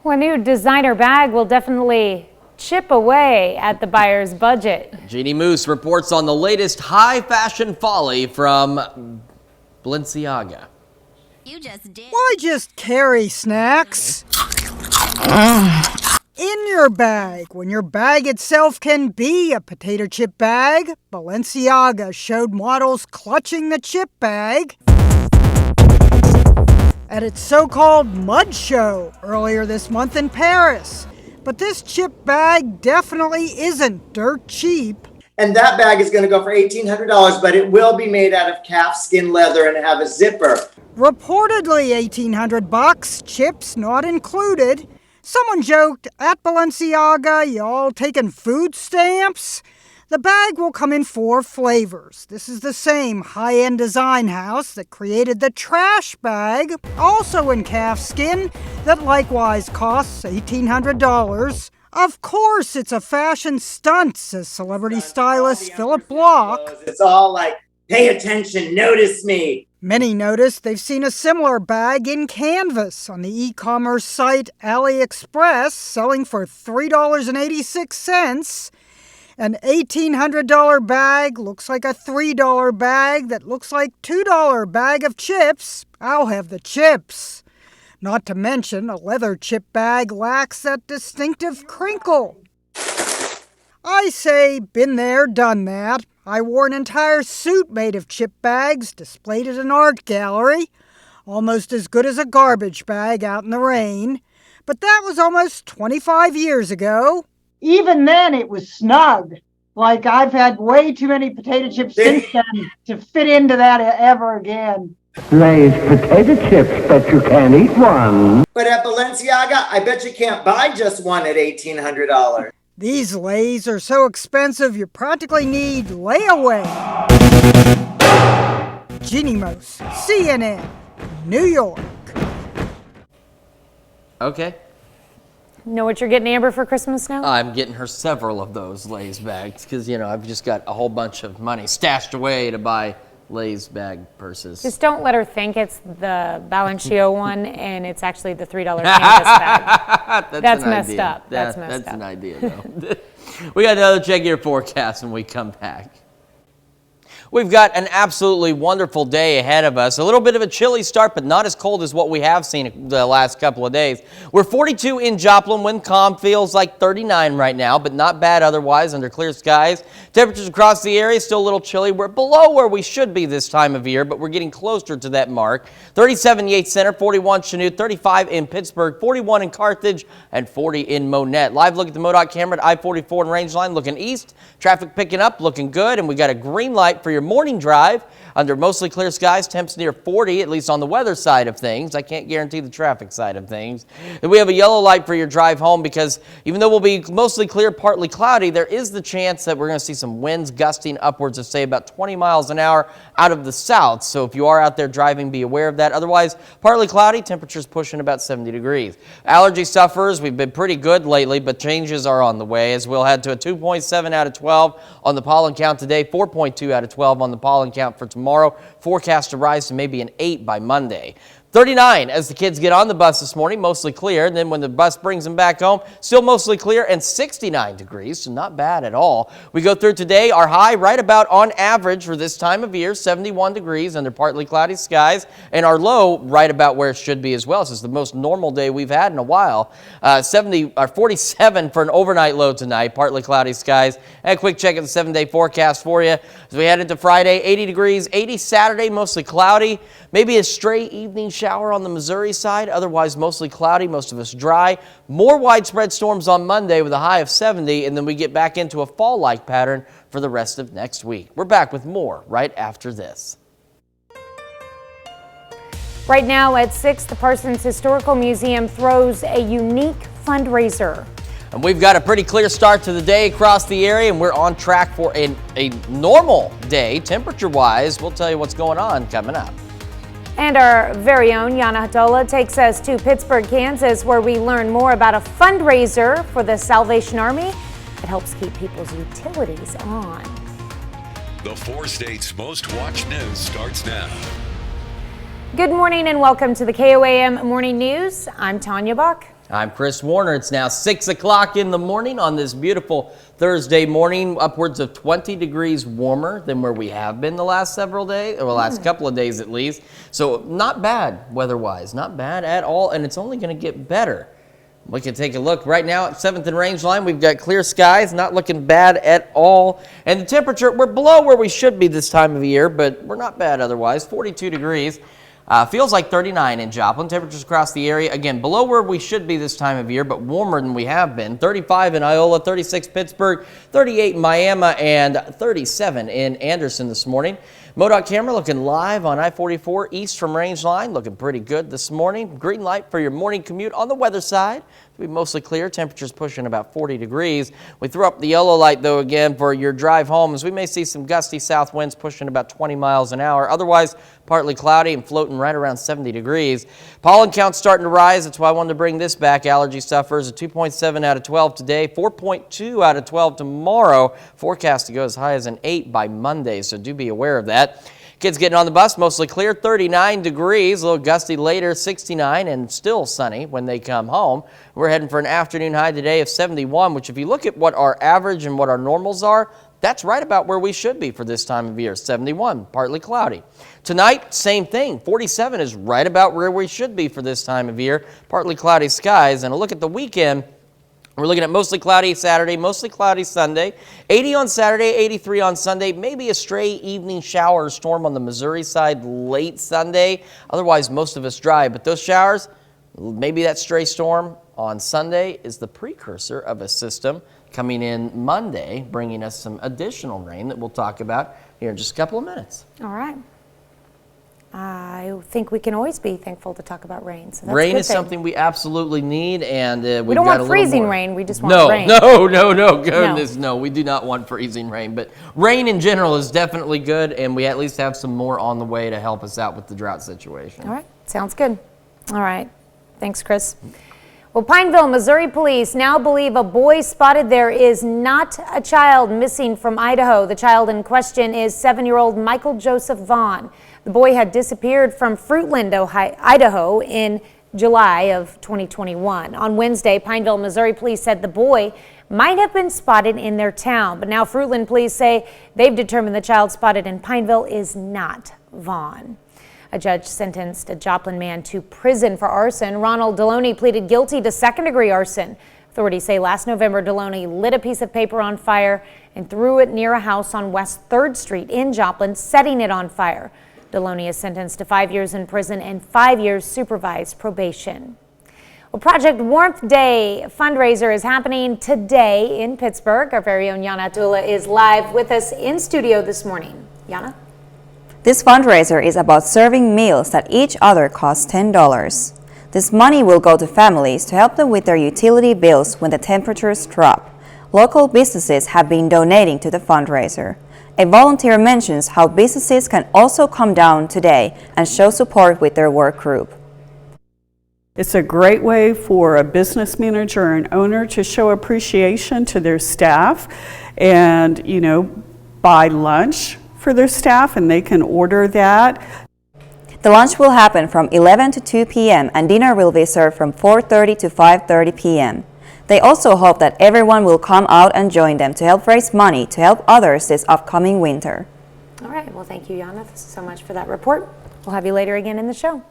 [SPEAKER 1] Well, a new designer bag will definitely chip away at the buyer's budget.
[SPEAKER 2] Jeannie Moose reports on the latest high fashion folly from Balenciaga.
[SPEAKER 6] Why just carry snacks in your bag when your bag itself can be a potato chip bag? Balenciaga showed models clutching the chip bag at its so-called mud show earlier this month in Paris. But this chip bag definitely isn't dirt cheap.
[SPEAKER 8] And that bag is going to go for $1,800, but it will be made out of calf skin leather and have a zipper.
[SPEAKER 6] Reportedly $1,800, chips not included. Someone joked, at Balenciaga, y'all taking food stamps? The bag will come in 4 flavors. This is the same high-end design house that created the trash bag, also in calf skin, that likewise costs $1,800. Of course, it's a fashion stunt, says celebrity stylist Philip Block.
[SPEAKER 8] It's all like, pay attention, notice me.
[SPEAKER 6] Many noticed they've seen a similar bag in canvas on the e-commerce site AliExpress, selling for $3.86. An $1,800 bag looks like a $3 bag that looks like $2 bag of chips. I'll have the chips. Not to mention, a leather chip bag lacks that distinctive crinkle. I say, been there, done that. I wore an entire suit made of chip bags displayed at an art gallery. Almost as good as a garbage bag out in the rain. But that was almost 25 years ago.
[SPEAKER 10] Even then, it was snug. Like, I've had way too many potato chips since then to fit into that ever again.
[SPEAKER 24] Lay's potato chips, but you can't eat one.
[SPEAKER 8] But at Balenciaga, I bet you can't buy just one at $1,800.
[SPEAKER 6] These Lays are so expensive you practically need layaway. Jeannie Moose, CNN, New York.
[SPEAKER 2] Okay.
[SPEAKER 1] Know what you're getting Amber for Christmas now?
[SPEAKER 2] I'm getting her several of those Lay's bags because, you know, I've just got a whole bunch of money stashed away to buy Lay's bag purses.
[SPEAKER 1] Just don't let her think it's the Balenciaga one and it's actually the $3 canvas bag. That's messed
[SPEAKER 2] idea.
[SPEAKER 1] up. That's messed up.
[SPEAKER 2] That's an idea, though. We got another check your forecast when we come back. We've got an absolutely wonderful day ahead of us. A little bit of a chilly start, but not as cold as what we have seen the last couple of days. We're 42 in Joplin. Wind calm feels like 39 right now, but not bad otherwise under clear skies. Temperatures across the area still a little chilly. We're below where we should be this time of year, but we're getting closer to that mark. 37 Yates Center, 41 Chanute, 35 in Pittsburgh, 41 in Carthage, and 40 in Monette. Live look at the MoDOT camera at I-44 and Rangeline looking east. Traffic picking up, looking good, and we got a green light for your your morning drive. Under mostly clear skies, temps near 40, at least on the weather side of things. I can't guarantee the traffic side of things. And we have a yellow light for your drive home because even though we'll be mostly clear, partly cloudy, there is the chance that we're going to see some winds gusting upwards of, say, about 20 miles an hour out of the south. So if you are out there driving, be aware of that. Otherwise, partly cloudy, temperatures pushing about 70 degrees. Allergy sufferers, we've been pretty good lately, but changes are on the way as we'll head to a 2.7 out of 12 on the pollen count today, 4.2 out of 12 on the pollen count for tomorrow. Forecast to rise to maybe an 8 by Monday. 39 as the kids get on the bus this morning, mostly clear. And then when the bus brings them back home, still mostly clear and 69 degrees, so not bad at all. We go through today, our high right about on average for this time of year, 71 degrees under partly cloudy skies, and our low right about where it should be as well. So it's the most normal day we've had in a while. 47 for an overnight low tonight, partly cloudy skies. And a quick check at the 7-day forecast for you. As we head into Friday, 80 degrees, 80 Saturday, mostly cloudy. Maybe a stray evening shower on the Missouri side, otherwise mostly cloudy, most of us dry. More widespread storms on Monday with a high of 70, and then we get back into a fall-like pattern for the rest of next week. We're back with more right after this.
[SPEAKER 1] Right now at 6, the Parsons Historical Museum throws a unique fundraiser.
[SPEAKER 2] And we've got a pretty clear start to the day across the area, and we're on track for a normal day temperature-wise. We'll tell you what's going on coming up.
[SPEAKER 1] And our very own Yana Hatola takes us to Pittsburgh, Kansas, where we learn more about a fundraiser for the Salvation Army that helps keep people's utilities on.
[SPEAKER 3] The 4 states' most watched news starts now.
[SPEAKER 1] Good morning and welcome to the KOAM Morning News. I'm Tanya Buck.
[SPEAKER 2] I'm Chris Warner. It's now 6 o'clock in the morning on this beautiful Thursday morning, upwards of 20 degrees warmer than where we have been the last several days, or the last couple of days at least. So not bad weather-wise, not bad at all, and it's only going to get better. We can take a look right now at 7th and Range Line. We've got clear skies, not looking bad at all. And the temperature, we're below where we should be this time of year, but we're not bad otherwise, 42 degrees. Feels like 39 in Joplin. Temperatures across the area, again, below where we should be this time of year, but warmer than we have been. 35 in Iola, 36 Pittsburgh, 38 in Miami, and 37 in Anderson this morning. MoDOT camera looking live on I-44 east from Range Line. Looking pretty good this morning. Green light for your morning commute on the weather side. It'll be mostly clear. Temperatures pushing about 40 degrees. We threw up the yellow light, though, again, for your drive home, as we may see some gusty south winds pushing about 20 miles an hour. Otherwise, partly cloudy and floating right around 70 degrees. Pollen count's starting to rise. That's why I wanted to bring this back. Allergy sufferers, a 2.7 out of 12 today, 4.2 out of 12 tomorrow. Forecast to go as high as an 8 by Monday, so do be aware of that. Kids getting on the bus, mostly clear, 39 degrees, a little gusty later, 69, and still sunny when they come home. We're heading for an afternoon high today of 71, which if you look at what our average and what our normals are, that's right about where we should be for this time of year, 71, partly cloudy. Tonight, same thing, 47 is right about where we should be for this time of year, partly cloudy skies. And a look at the weekend, we're looking at mostly cloudy Saturday, mostly cloudy Sunday, 80 on Saturday, 83 on Sunday, maybe a stray evening shower or storm on the Missouri side late Sunday. Otherwise, most of us dry, but those showers, maybe that stray storm on Sunday is the precursor of a system coming in Monday, bringing us some additional rain that we'll talk about here in just a couple of minutes.
[SPEAKER 1] All right. I think we can always be thankful to talk about rain. So that's
[SPEAKER 2] rain
[SPEAKER 1] a good
[SPEAKER 2] is
[SPEAKER 1] thing.
[SPEAKER 2] something we absolutely need, and
[SPEAKER 1] we don't want freezing rain. We just want rain.
[SPEAKER 2] No, goodness, no. We do not want freezing rain. But rain in general is definitely good, and we at least have some more on the way to help us out with the drought situation.
[SPEAKER 1] All right, sounds good. All right, thanks, Chris. Well, Pineville, Missouri police now believe a boy spotted there is not a child missing from Idaho. The child in question is 7-year-old Michael Joseph Vaughn. The boy had disappeared from Fruitland, Idaho in July of 2021. On Wednesday, Pineville, Missouri police said the boy might have been spotted in their town, but now Fruitland police say they've determined the child spotted in Pineville is not Vaughn. A judge sentenced a Joplin man to prison for arson. Ronald Deloney pleaded guilty to second-degree arson. Authorities say last November, Deloney lit a piece of paper on fire and threw it near a house on West 3rd Street in Joplin, setting it on fire. Deloney is sentenced to 5 years in prison and 5 years supervised probation. Well, Project Warmth Day fundraiser is happening today in Pittsburgh. Our very own Yana Hatola is live with us in studio this morning. Yana?
[SPEAKER 7] This fundraiser is about serving meals that each other cost $10. This money will go to families to help them with their utility bills when the temperatures drop. Local businesses have been donating to the fundraiser. A volunteer mentions how businesses can also come down today and show support with their work group.
[SPEAKER 21] It's a great way for a business manager or an owner to show appreciation to their staff and, buy lunch for their staff, and they can order that.
[SPEAKER 7] The lunch will happen from 11 to 2 p.m. and dinner will be served from 4:30 to 5:30 p.m. They also hope that everyone will come out and join them to help raise money to help others this upcoming winter.
[SPEAKER 1] All right, well, thank you, Yana, so much for that report. We'll have you later again in the show.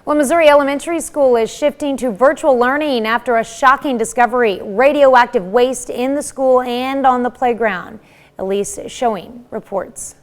[SPEAKER 1] Well, Missouri Elementary School is shifting to virtual learning after a shocking discovery: radioactive waste in the school and on the playground. Elise Showing reports.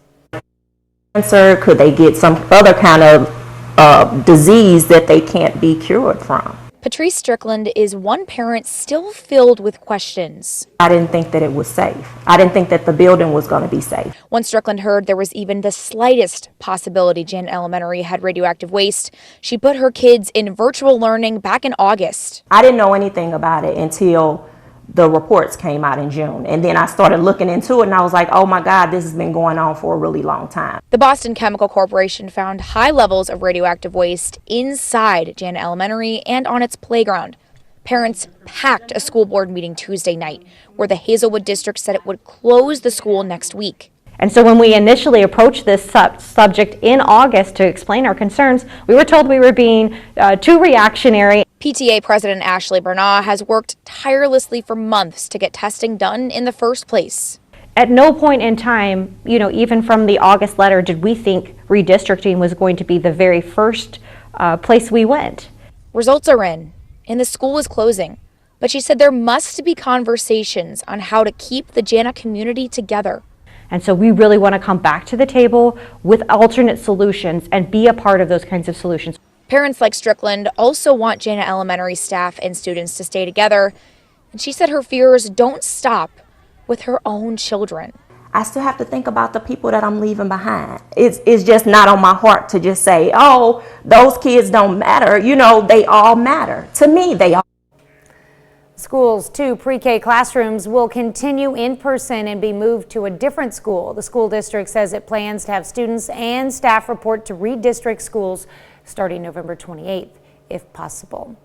[SPEAKER 9] Could they get some other kind of disease that they can't be cured from?
[SPEAKER 11] Patrice Strickland is one parent still filled with questions.
[SPEAKER 9] I didn't think that it was safe. I didn't think that the building was going to be safe.
[SPEAKER 11] When Strickland heard there was even the slightest possibility Janet Elementary had radioactive waste, she put her kids in virtual learning back in August.
[SPEAKER 9] I didn't know anything about it until the reports came out in June. And then I started looking into it and I was like, oh my God, this has been going on for a really long time.
[SPEAKER 11] The Boston Chemical Corporation found high levels of radioactive waste inside Janet Elementary and on its playground. Parents packed a school board meeting Tuesday night where the Hazelwood district said it would close the school next week.
[SPEAKER 12] And so when we initially approached this subject in August to explain our concerns, we were told we were being too reactionary.
[SPEAKER 11] PTA President Ashley Bernard has worked tirelessly for months to get testing done in the first place.
[SPEAKER 12] At no point in time, even from the August letter, did we think redistricting was going to be the very first place we went.
[SPEAKER 11] Results are in, and the school is closing. But she said there must be conversations on how to keep the Jana community together.
[SPEAKER 12] And so we really want to come back to the table with alternate solutions and be a part of those kinds of solutions.
[SPEAKER 11] Parents like Strickland also want Jana Elementary staff and students to stay together. And she said her fears don't stop with her own children.
[SPEAKER 9] I still have to think about the people that I'm leaving behind. It's just not on my heart to just say, oh, those kids don't matter. They all matter. To me, they all.
[SPEAKER 1] Schools' 2 pre-K classrooms will continue in person and be moved to a different school. The school district says it plans to have students and staff report to redistrict schools starting November 28th, if possible.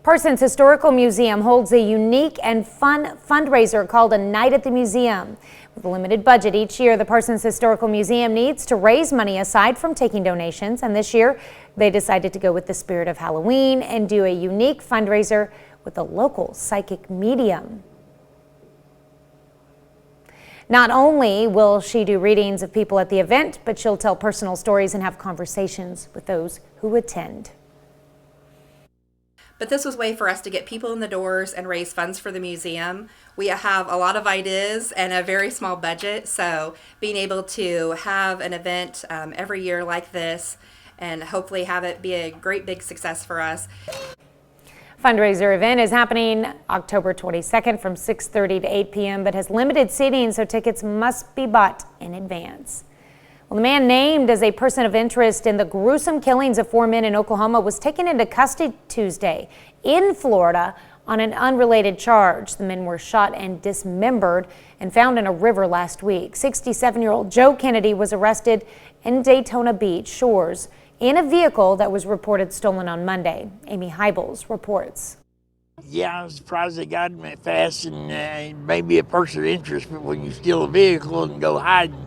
[SPEAKER 1] Parsons Historical Museum holds a unique and fun fundraiser called A Night at the Museum. With a limited budget each year, the Parsons Historical Museum needs to raise money aside from taking donations, and this year they decided to go with the spirit of Halloween and do a unique fundraiser with a local psychic medium. Not only will she do readings of people at the event, but she'll tell personal stories and have conversations with those who attend.
[SPEAKER 14] But this was a way for us to get people in the doors and raise funds for the museum. We have a lot of ideas and a very small budget, so being able to have an event every year like this and hopefully have it be a great big success for us.
[SPEAKER 1] Fundraiser event is happening October 22nd from 6:30 to 8 p.m. but has limited seating, so tickets must be bought in advance. Well, the man named as a person of interest in the gruesome killings of 4 men in Oklahoma was taken into custody Tuesday in Florida on an unrelated charge. The men were shot and dismembered and found in a river last week. 67-year-old Joe Kennedy was arrested in Daytona Beach shores in a vehicle that was reported stolen on Monday. Amy Hybels reports.
[SPEAKER 25] Yeah, I was surprised they got him fast and maybe a person of interest, but when you steal a vehicle and go hiding,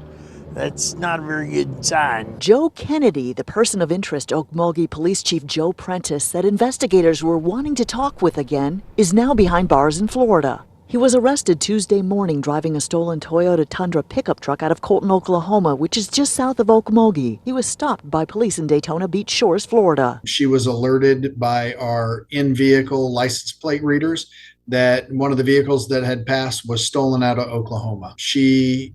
[SPEAKER 25] that's not a very good sign.
[SPEAKER 26] Joe Kennedy, the person of interest Okmulgee Police Chief Joe Prentice said investigators were wanting to talk with again, is now behind bars in Florida. He was arrested Tuesday morning driving a stolen Toyota Tundra pickup truck out of Colton, Oklahoma, which is just south of Okmulgee. He was stopped by police in Daytona Beach Shores, Florida.
[SPEAKER 27] She was alerted by our in-vehicle license plate readers that one of the vehicles that had passed was stolen out of Oklahoma. She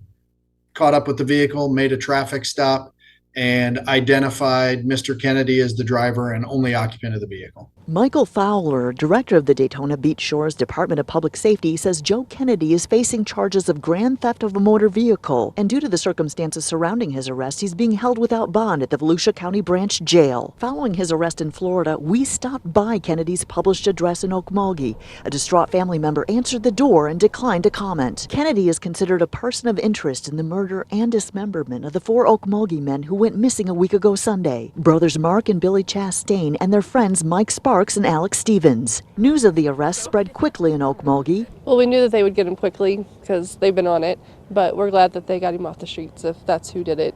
[SPEAKER 27] caught up with the vehicle, made a traffic stop, and identified Mr. Kennedy as the driver and only occupant of the vehicle.
[SPEAKER 26] Michael Fowler, director of the Daytona Beach Shores Department of Public Safety, says Joe Kennedy is facing charges of grand theft of a motor vehicle, and due to the circumstances surrounding his arrest, he's being held without bond at the Volusia County Branch Jail. Following his arrest in Florida, we stopped by Kennedy's published address in Okmulgee. A distraught family member answered the door and declined to comment. Kennedy is considered a person of interest in the murder and dismemberment of the 4 Okmulgee men who went missing a week ago Sunday. Brothers Mark and Billy Chastain and their friends Mike Sparks and Alex Stevens. News of the arrest spread quickly in Okmulgee.
[SPEAKER 4] Well, we knew that they would get him quickly because they've been on it, but we're glad that they got him off the streets if that's who did it.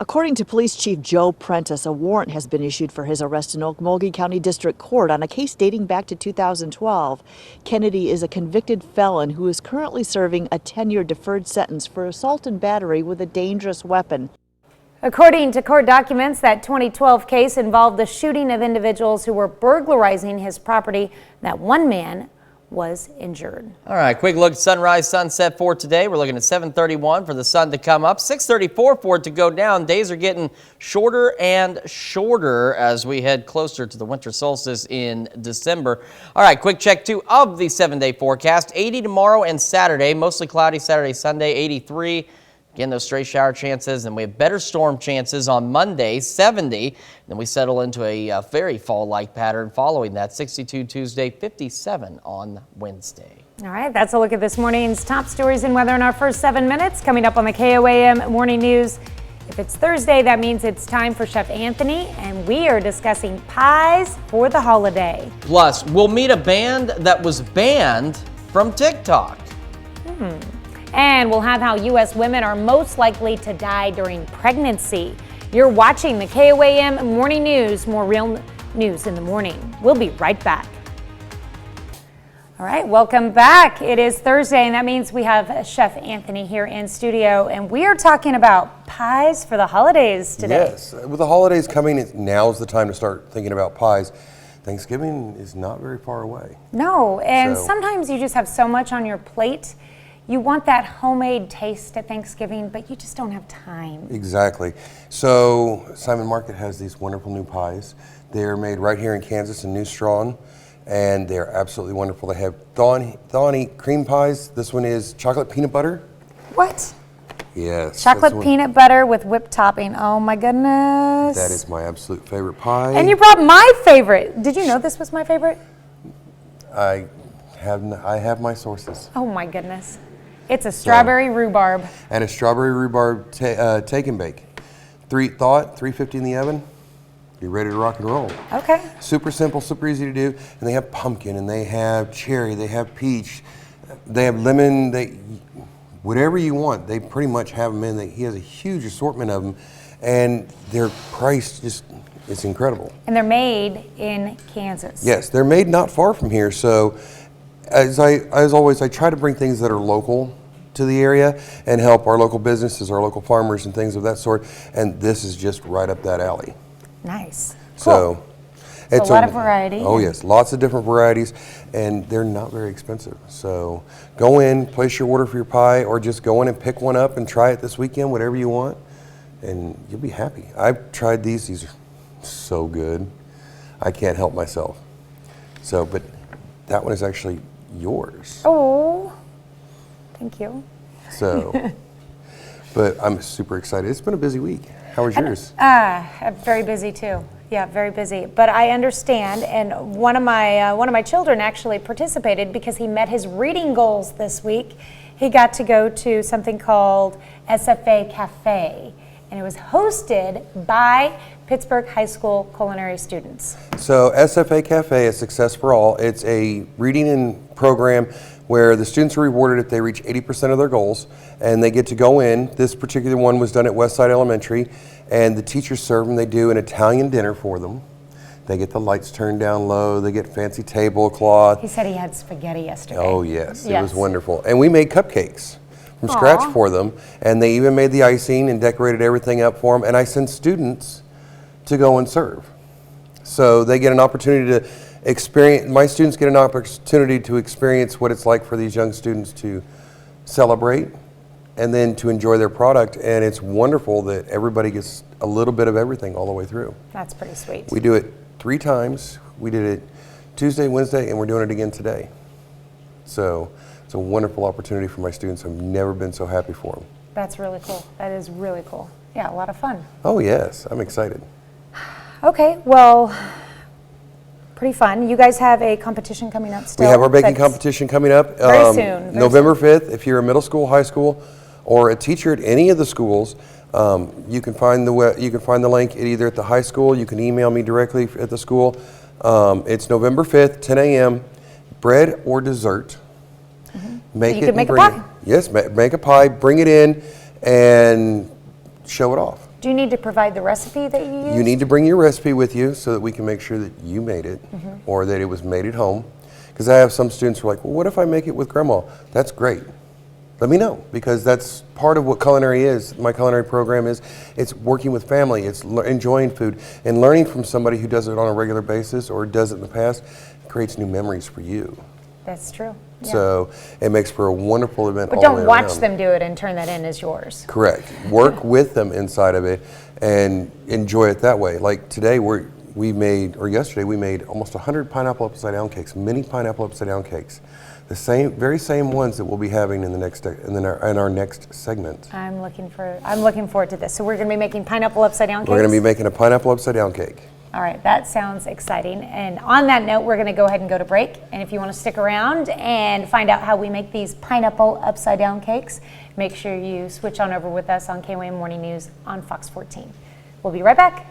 [SPEAKER 26] According to Police Chief Joe Prentice, a warrant has been issued for his arrest in Okmulgee County District Court on a case dating back to 2012. Kennedy is a convicted felon who is currently serving a 10-year deferred sentence for assault and battery with a dangerous weapon.
[SPEAKER 1] According to court documents, that 2012 case involved the shooting of individuals who were burglarizing his property. That one man was injured.
[SPEAKER 2] All right, quick look at sunrise, sunset for today. We're looking at 7:31 for the sun to come up, 6:34 for it to go down. Days are getting shorter and shorter as we head closer to the winter solstice in December. All right, quick check too of the 7-day forecast. 80 tomorrow and Saturday, mostly cloudy Saturday, Sunday, 83. Again, those stray shower chances, and we have better storm chances on Monday, 70. Then we settle into a very fall-like pattern following that, 62 Tuesday, 57 on Wednesday.
[SPEAKER 1] All right, that's a look at this morning's top stories and weather in our first 7 minutes. Coming up on the KOAM Morning News. If it's Thursday, that means it's time for Chef Anthony, and we are discussing pies for the holiday.
[SPEAKER 2] Plus, we'll meet a band that was banned from TikTok.
[SPEAKER 1] And we'll have how U.S. women are most likely to die during pregnancy. You're watching the KOAM Morning News. More real news in the morning. We'll be right back. All right, welcome back. It is Thursday, and that means we have Chef Anthony here in studio, and we are talking about pies for the holidays today.
[SPEAKER 13] Yes, with the holidays coming, now's the time to start thinking about pies. Thanksgiving is not very far away.
[SPEAKER 1] No, and sometimes you just have so much on your plate. You want that homemade taste at Thanksgiving, but you just don't have time.
[SPEAKER 13] Exactly. So Simon Market has these wonderful new pies. They're made right here in Kansas in New Strawn, and they're absolutely wonderful. They have Thawny cream pies. This one is chocolate peanut butter.
[SPEAKER 1] What?
[SPEAKER 13] Yes.
[SPEAKER 1] Chocolate peanut butter with whipped topping. Oh my goodness.
[SPEAKER 13] That is my absolute favorite pie.
[SPEAKER 1] And you brought my favorite. Did you know this was my favorite?
[SPEAKER 13] I have my sources.
[SPEAKER 1] Oh my goodness. It's a strawberry rhubarb.
[SPEAKER 13] And a strawberry rhubarb take and bake. 350 in the oven. Be ready to rock and roll.
[SPEAKER 1] Okay.
[SPEAKER 13] Super simple, super easy to do. And they have pumpkin, and they have cherry, they have peach, they have lemon, whatever you want. They pretty much have them in. He has a huge assortment of them, and their price it's incredible.
[SPEAKER 1] And they're made in Kansas.
[SPEAKER 13] Yes, they're made not far from here. So as always, I try to bring things that are local to the area and help our local businesses, our local farmers and things of that sort. And this is just right up that alley.
[SPEAKER 1] Nice.
[SPEAKER 13] So
[SPEAKER 1] cool.
[SPEAKER 13] it's
[SPEAKER 1] a lot of variety.
[SPEAKER 13] Oh yes, lots of different varieties, and they're not very expensive. So go in, place your order for your pie, or just go in and pick one up and try it this weekend, whatever you want, and you'll be happy. I've tried these. These are so good. I can't help myself. So, but that one is actually yours.
[SPEAKER 1] Oh, thank you.
[SPEAKER 13] So, but I'm super excited. It's been a busy week. How was yours?
[SPEAKER 1] I'm very busy too. Yeah, very busy. But I understand, and one of my children actually participated because he met his reading goals this week. He got to go to something called SFA Cafe, and it was hosted by Pittsburgh High School culinary students.
[SPEAKER 13] So SFA Cafe is Success for All. It's a reading program where the students are rewarded if they reach 80% of their goals, and they get to go in. This particular one was done at Westside Elementary, and the teachers serve them. They do an Italian dinner for them. They get the lights turned down low. They get fancy tablecloth.
[SPEAKER 1] He said he had spaghetti yesterday.
[SPEAKER 13] Oh yes, it was wonderful. And we made cupcakes from scratch for them, and they even made the icing and decorated everything up for them. And I send students to go and serve. So they get an opportunity to experience, my students get an opportunity to experience what it's like for these young students to celebrate and then to enjoy their product. And it's wonderful that everybody gets a little bit of everything all the way through.
[SPEAKER 1] That's pretty sweet.
[SPEAKER 13] We do it 3 times. We did it Tuesday, Wednesday, and we're doing it again today. So it's a wonderful opportunity for my students. I've never been so happy for them.
[SPEAKER 1] That's really cool. That is really cool. Yeah, a lot of fun.
[SPEAKER 13] Oh yes, I'm excited.
[SPEAKER 1] Okay, well, pretty fun. You guys have a competition coming up still?
[SPEAKER 13] We have our baking competition coming up.
[SPEAKER 1] Very soon.
[SPEAKER 13] November 5th. If you're a middle school, high school, or a teacher at any of the schools, you can find the link either at the high school. You can email me directly at the school. It's November 5th, 10 a.m. Bread or dessert. Make
[SPEAKER 1] You
[SPEAKER 13] it
[SPEAKER 1] could make a
[SPEAKER 13] bring
[SPEAKER 1] pie.
[SPEAKER 13] it. Yes, make a pie, bring it in, and show it off.
[SPEAKER 1] Do you need to provide the recipe that you use?
[SPEAKER 13] You need to bring your recipe with you so that we can make sure that you made it
[SPEAKER 1] Mm-hmm.
[SPEAKER 13] or that it was made at home. Because I have some students who are like, well, what if I make it with grandma? That's great. Let me know, because that's part of what culinary is. My culinary program is, it's working with family, it's enjoying food, and learning from somebody who does it on a regular basis or does it in the past creates new memories for you.
[SPEAKER 1] That's true. Yeah.
[SPEAKER 13] So it makes for a wonderful event
[SPEAKER 1] But
[SPEAKER 13] all the
[SPEAKER 1] don't
[SPEAKER 13] way
[SPEAKER 1] watch
[SPEAKER 13] around.
[SPEAKER 1] them do it and turn that in as yours.
[SPEAKER 13] Correct. Work with them inside of it and enjoy it that way. Like today, yesterday we made almost 100 pineapple upside down cakes, mini pineapple upside down cakes. The very same ones that we'll be having in our next segment.
[SPEAKER 1] I'm looking forward to this. So we're going to be making pineapple upside down cakes?
[SPEAKER 13] We're going to be making a pineapple upside down cake.
[SPEAKER 1] All right, that sounds exciting. And on that note, we're going to go ahead and go to break. And if you want to stick around and find out how we make these pineapple upside down cakes, make sure you switch on over with us on KOAM Morning News on Fox 14. We'll be right back.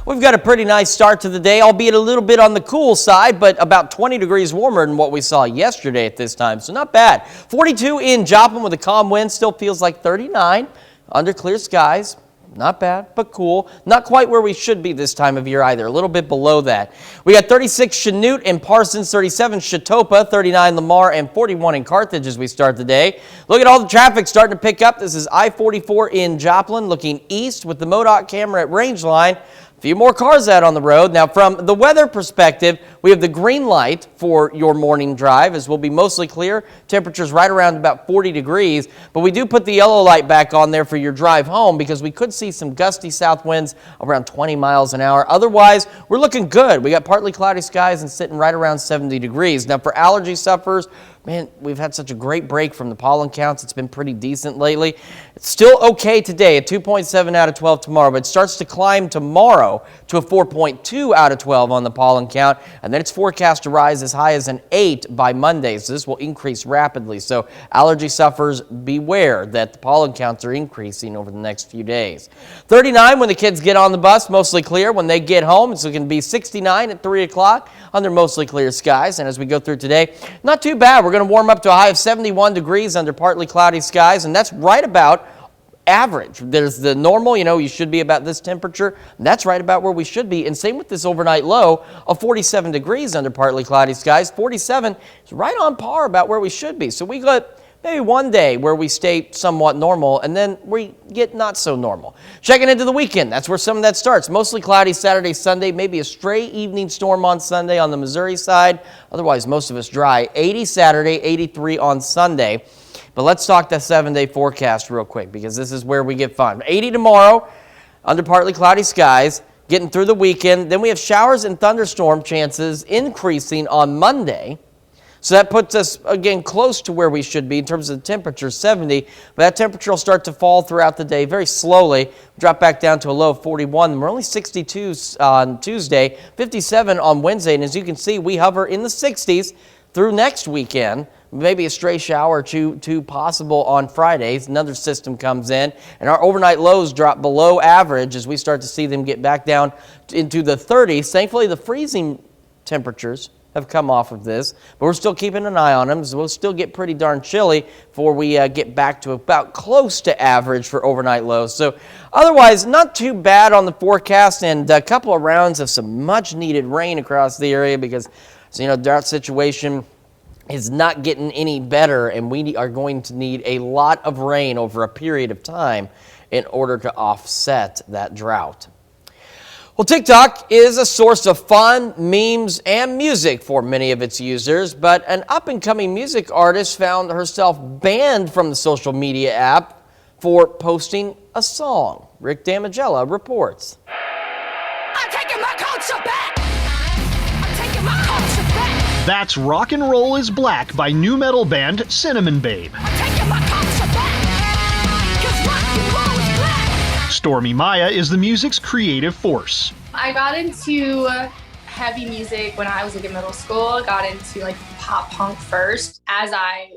[SPEAKER 2] We've got a pretty nice start to the day, albeit a little bit on the cool side, but about 20 degrees warmer than what we saw yesterday at this time, so not bad. 42 in Joplin with a calm wind, still feels like 39 under clear skies. Not bad, but cool. Not quite where we should be this time of year either. A little bit below that. We got 36 Chanute and Parsons, 37 Chatopa, 39 Lamar, and 41 in Carthage as we start the day. Look at all the traffic starting to pick up. This is I-44 in Joplin, looking east with the MoDOT camera at Rangeline. A few more cars out on the road. Now, from the weather perspective, we have the green light for your morning drive, as we'll be mostly clear. Temperatures right around about 40 degrees. But we do put the yellow light back on there for your drive home because we could see some gusty south winds around 20 miles an hour. Otherwise, we're looking good. We got partly cloudy skies and sitting right around 70 degrees. Now, for allergy sufferers, man, we've had such a great break from the pollen counts. It's been pretty decent lately. It's still okay today at 2.7 out of 12 tomorrow, but it starts to climb tomorrow to a 4.2 out of 12 on the pollen count, and then it's forecast to rise as high as an 8 by Monday, so this will increase rapidly. So allergy sufferers, beware that the pollen counts are increasing over the next few days. 39 when the kids get on the bus, mostly clear. When they get home, it's going to be 69 at 3 o'clock under mostly clear skies, and as we go through today, not too bad. We're going to warm up to a high of 71 degrees under partly cloudy skies, and that's right about average. There's the normal, you should be about this temperature. That's right about where we should be. And same with this overnight low of 47 degrees under partly cloudy skies. 47 is right on par about where we should be. So we got maybe one day where we stay somewhat normal, and then we get not so normal. Checking into the weekend, that's where some of that starts. Mostly cloudy Saturday, Sunday, maybe a stray evening storm on Sunday on the Missouri side. Otherwise, most of us dry. 80 Saturday, 83 on Sunday. But let's talk the 7-day forecast real quick because this is where we get fun. 80 tomorrow under partly cloudy skies, getting through the weekend. Then we have showers and thunderstorm chances increasing on Monday. So that puts us, again, close to where we should be in terms of the temperature, 70. But that temperature will start to fall throughout the day very slowly, drop back down to a low of 41. And we're only 62 on Tuesday, 57 on Wednesday. And as you can see, we hover in the 60s through next weekend. Maybe a stray shower or two possible on Fridays. Another system comes in, and our overnight lows drop below average as we start to see them get back down into the 30s. Thankfully, the freezing temperatures have come off of this, but we're still keeping an eye on them, so we'll still get pretty darn chilly before we get back to about close to average for overnight lows. So otherwise, not too bad on the forecast, and a couple of rounds of some much-needed rain across the area because, drought situation is not getting any better, and we are going to need a lot of rain over a period of time in order to offset that drought. Well, TikTok is a source of fun, memes, and music for many of its users, but an up-and-coming music artist found herself banned from the social media app for posting a song. Rick Damigella reports.
[SPEAKER 15] I'm taking my culture back! That's Rock and Roll is Black by new metal band Cinnamon Babe. Stormy Maya is the music's creative force.
[SPEAKER 16] I got into heavy music when I was in middle school. Got into like pop punk first. As I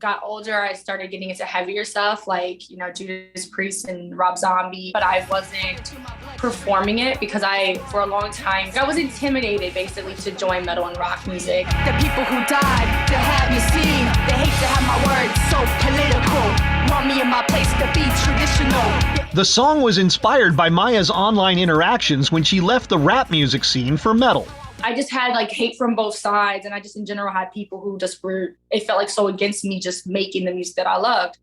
[SPEAKER 16] got older, I started getting into heavier stuff like, you know, Judas Priest and Rob Zombie, but I wasn't performing it because for a long time, I was intimidated basically to join metal and rock music.
[SPEAKER 17] The people who died to have me seen, they hate to have my words so political. Want me in my place to be traditional.
[SPEAKER 15] The song was inspired by Maya's online interactions when she left the rap music scene for metal.
[SPEAKER 16] I just had like hate from both sides, and I just in general had people who just it felt like so against me just making the music that I loved.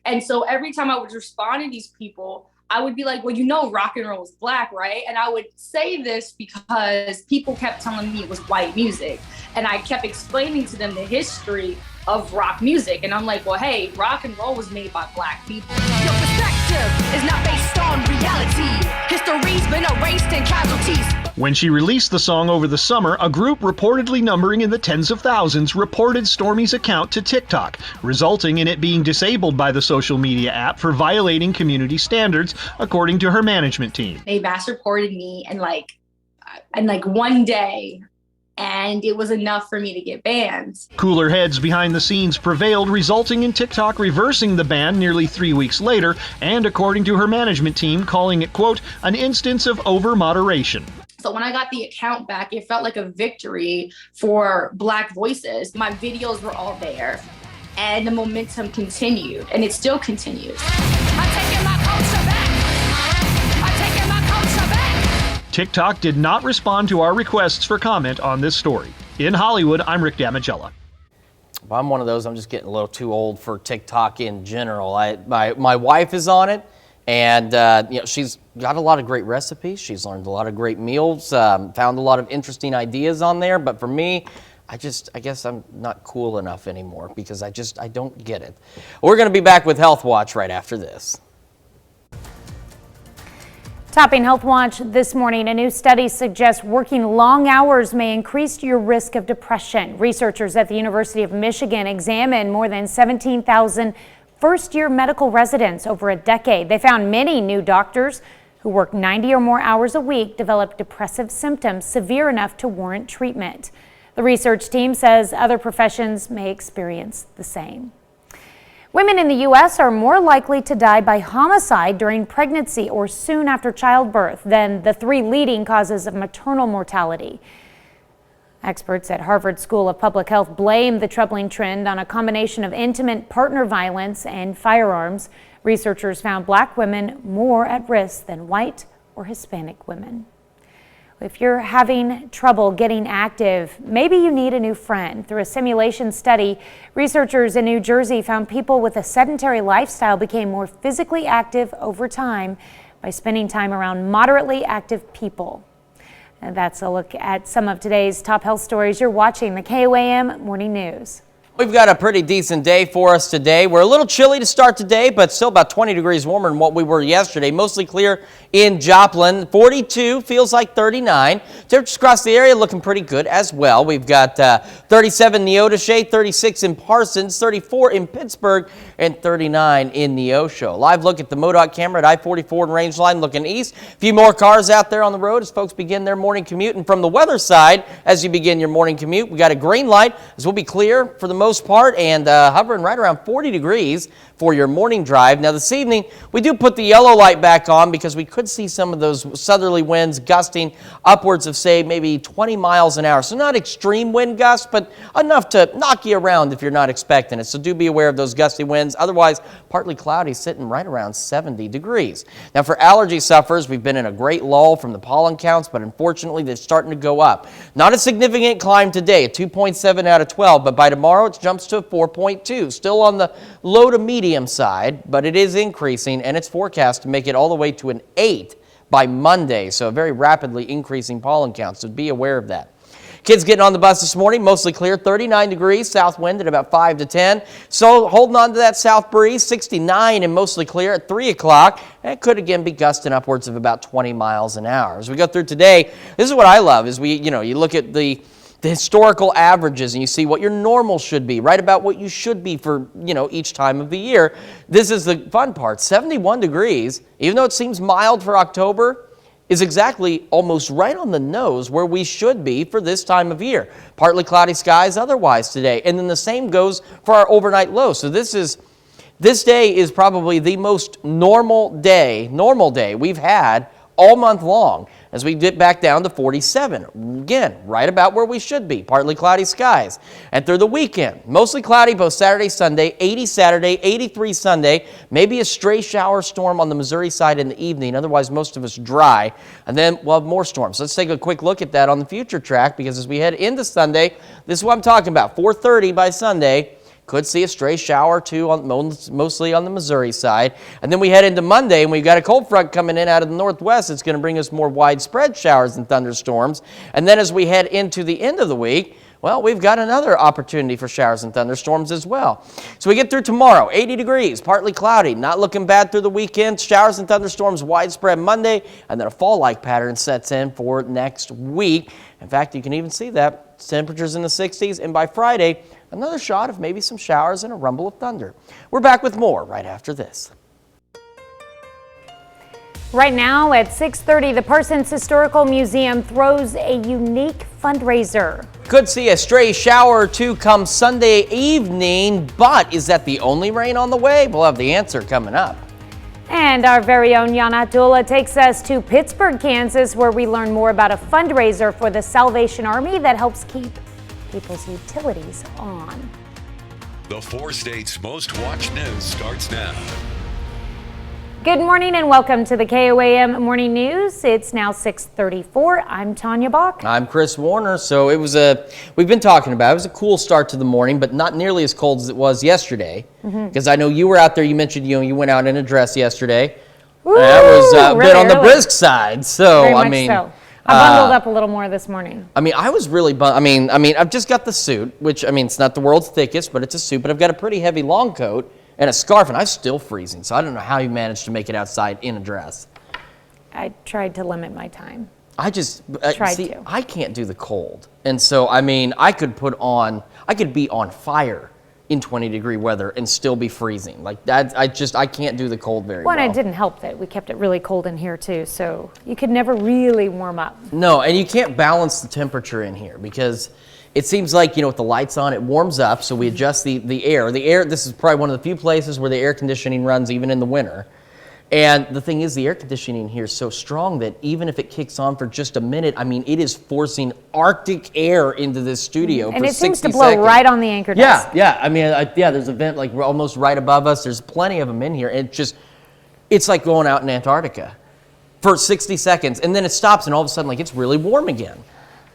[SPEAKER 16] And so every time I would respond to these people, I would be like, well, you know, rock and roll is black, right? And I would say this because people kept telling me it was white music. And I kept explaining to them the history of rock music. And I'm like, well, hey, rock and roll was made by black people.
[SPEAKER 17] Your perspective is not based on reality. History's been erased in casualties.
[SPEAKER 15] When she released the song over the summer, a group reportedly numbering in the tens of thousands reported Stormy's account to TikTok, resulting in it being disabled by the social media app for violating community standards, according to her management team.
[SPEAKER 16] They mass reported me in like one day, and it was enough for me to get banned.
[SPEAKER 15] Cooler heads behind the scenes prevailed, resulting in TikTok reversing the ban nearly 3 weeks later, and according to her management team, calling it, quote, an instance of over-moderation.
[SPEAKER 16] So when I got the account back, it felt like a victory for Black voices. My videos were all there, and the momentum continued, and it still continues.
[SPEAKER 17] I'm taking my culture back. I'm taking my culture back.
[SPEAKER 15] TikTok did not respond to our requests for comment on this story. In Hollywood, I'm Rick Damigella.
[SPEAKER 2] Well, I'm one of those, I'm just getting a little too old for TikTok in general. My wife is on it, and you know, she's got a lot of great recipes. She's learned a lot of great meals, found a lot of interesting ideas on there. But for me, I guess I'm not cool enough anymore because I don't get it. We're going to be back with Health Watch right after this.
[SPEAKER 1] Topping Health Watch this morning, a new study suggests working long hours may increase your risk of depression. Researchers at the University of Michigan examined more than 17,000 first-year medical residents over a decade. They found many new doctors who work 90 or more hours a week developed depressive symptoms severe enough to warrant treatment. The research team says other professions may experience the same. Women in the U.S. are more likely to die by homicide during pregnancy or soon after childbirth than the 3 leading causes of maternal mortality. Experts at Harvard School of Public Health blame the troubling trend on a combination of intimate partner violence and firearms. Researchers found Black women more at risk than white or Hispanic women. If you're having trouble getting active, maybe you need a new friend. Through a simulation study, researchers in New Jersey found people with a sedentary lifestyle became more physically active over time by spending time around moderately active people. And that's a look at some of today's top health stories. You're watching the KOAM Morning News.
[SPEAKER 2] We've got a pretty decent day for us today. We're a little chilly to start today, but still about 20 degrees warmer than what we were yesterday. Mostly clear in Joplin. 42 feels like 39. Temperatures across the area looking pretty good as well. We've got 37 in Neodesha, 36 in Parsons, 34 in Pittsburgh, and 39 in Neosho. Live look at the MoDOT camera at I-44 and Rangeline looking east. A few more cars out there on the road as folks begin their morning commute. And from the weather side, as you begin your morning commute, we got a green light as we'll be clear for the most part and hovering right around 40 degrees for your morning drive. Now this evening, we do put the yellow light back on because we could see some of those southerly winds gusting upwards of, say, maybe 20 miles an hour. So not extreme wind gusts, but enough to knock you around if you're not expecting it. So do be aware of those gusty winds. Otherwise, partly cloudy, sitting right around 70 degrees. Now for allergy sufferers, we've been in a great lull from the pollen counts, but unfortunately, they're starting to go up. Not a significant climb today, a 2.7 out of 12, but by tomorrow, it jumps to a 4.2. Still on the low to medium side, but it is increasing, and it's forecast to make it all the way to an 8 by Monday. So a very rapidly increasing pollen count, so be aware of that. Kids getting on the bus this morning, mostly clear, 39 degrees, south wind at about 5 to 10. So holding on to that south breeze, 69 and mostly clear at 3 o'clock. And it could again be gusting upwards of about 20 miles an hour. As we go through today, this is what I love, is you look at the the historical averages and you see what your normal should be, right about what you should be for, each time of the year. This is the fun part. 71 degrees, even though it seems mild for October, is exactly almost right on the nose where we should be for this time of year. Partly cloudy skies otherwise today. And then the same goes for our overnight low. So this day is probably the most normal day we've had all month long as we dip back down to 47. Again, right about where we should be. Partly cloudy skies. And through the weekend, mostly cloudy both Saturday, Sunday, 80 Saturday, 83 Sunday, maybe a stray shower storm on the Missouri side in the evening. Otherwise, most of us dry. And then we'll have more storms. Let's take a quick look at that on the future track because as we head into Sunday, this is what I'm talking about. 4:30 by Sunday. Could see a stray shower or two, mostly on the Missouri side. And then we head into Monday, and we've got a cold front coming in out of the northwest. It's going to bring us more widespread showers and thunderstorms. And then as we head into the end of the week, well, we've got another opportunity for showers and thunderstorms as well. So we get through tomorrow, 80 degrees, partly cloudy, not looking bad through the weekend. Showers and thunderstorms widespread Monday, and then a fall-like pattern sets in for next week. In fact, you can even see that. Temperatures in the 60s, and by Friday, another shot of maybe some showers and a rumble of thunder. We're back with more right after this.
[SPEAKER 1] Right now at 6:30, the Parsons Historical Museum throws a unique fundraiser.
[SPEAKER 2] Could see a stray shower or two come Sunday evening, but is that the only rain on the way? We'll have the answer coming up.
[SPEAKER 1] And our very own Yana Abdullah takes us to Pittsburgh, Kansas, where we learn more about a fundraiser for the Salvation Army that helps keep people's utilities on.
[SPEAKER 3] The 4 states' most watched news starts now.
[SPEAKER 1] Good morning and welcome to the KOAM Morning News. It's now 6:34. I'm Tanya Bach.
[SPEAKER 2] I'm Chris Warner. So we've been talking about, it was a cool start to the morning, but not nearly as cold as it was yesterday. Because I know you were out there, you mentioned you went out in a dress yesterday.
[SPEAKER 1] Ooh,
[SPEAKER 2] that was a bit on the
[SPEAKER 1] early.
[SPEAKER 2] brisk side. So,
[SPEAKER 1] Very much so. I bundled up a little more this morning.
[SPEAKER 2] I was really I've just got the suit, which, it's not the world's thickest, but it's a suit, but I've got a pretty heavy long coat and a scarf, and I'm still freezing, so I don't know how you managed to make it outside in a dress.
[SPEAKER 1] I tried to limit my time.
[SPEAKER 2] I can't do the cold. And so, I could be on fire in 20-degree weather and still be freezing. Like that, I can't do the cold very well.
[SPEAKER 1] Well, and it didn't help that we kept it really cold in here too, so you could never really warm up.
[SPEAKER 2] No, and you can't balance the temperature in here because it seems like, with the lights on, it warms up, so we adjust the air. The air, this is probably one of the few places where the air conditioning runs even in the winter. And the thing is, the air conditioning here is so strong that even if it kicks on for just a minute, it is forcing Arctic air into this studio
[SPEAKER 1] and
[SPEAKER 2] for 60
[SPEAKER 1] it seems to
[SPEAKER 2] seconds.
[SPEAKER 1] blow right on the anchor desk.
[SPEAKER 2] Yeah. There's a vent like almost right above us. There's plenty of them in here. It's like going out in Antarctica for 60 seconds, and then it stops, and all of a sudden, it's really warm again.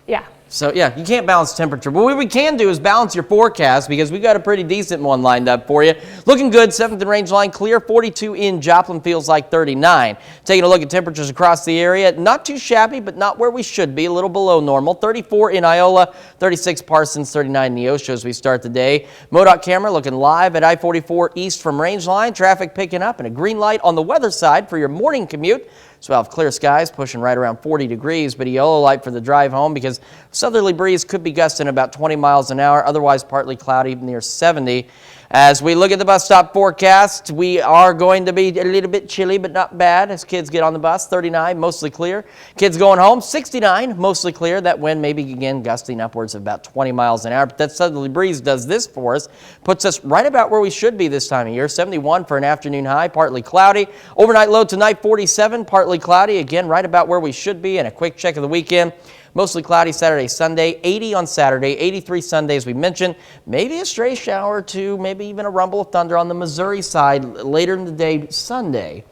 [SPEAKER 1] Yeah.
[SPEAKER 2] So, you can't balance temperature. But what we can do is balance your forecast because we got a pretty decent one lined up for you. Looking good, 7th and range line clear, 42 in Joplin, feels like 39. Taking a look at temperatures across the area, not too shabby, but not where we should be, a little below normal. 34 in Iola, 36 Parsons, 39 in Neosho as we start the day. MoDOT camera looking live at I-44 east from range line. Traffic picking up and a green light on the weather side for your morning commute. So we'll have clear skies pushing right around 40 degrees, but a yellow light for the drive home because southerly breeze could be gusting about 20 miles an hour, otherwise partly cloudy near 70. As we look at the bus stop forecast, we are going to be a little bit chilly, but not bad as kids get on the bus. 39, mostly clear. Kids going home, 69, mostly clear. That wind maybe again gusting upwards of about 20 miles an hour. But that southerly breeze does this for us, puts us right about where we should be this time of year. 71 for an afternoon high, partly cloudy. Overnight low tonight, 47, partly cloudy. Again, right about where we should be. And a quick check of the weekend. Mostly cloudy Saturday, Sunday, 80 on Saturday, 83 Sunday as we mentioned. Maybe a stray shower or two, maybe even a rumble of thunder on the Missouri side later in the day Sunday.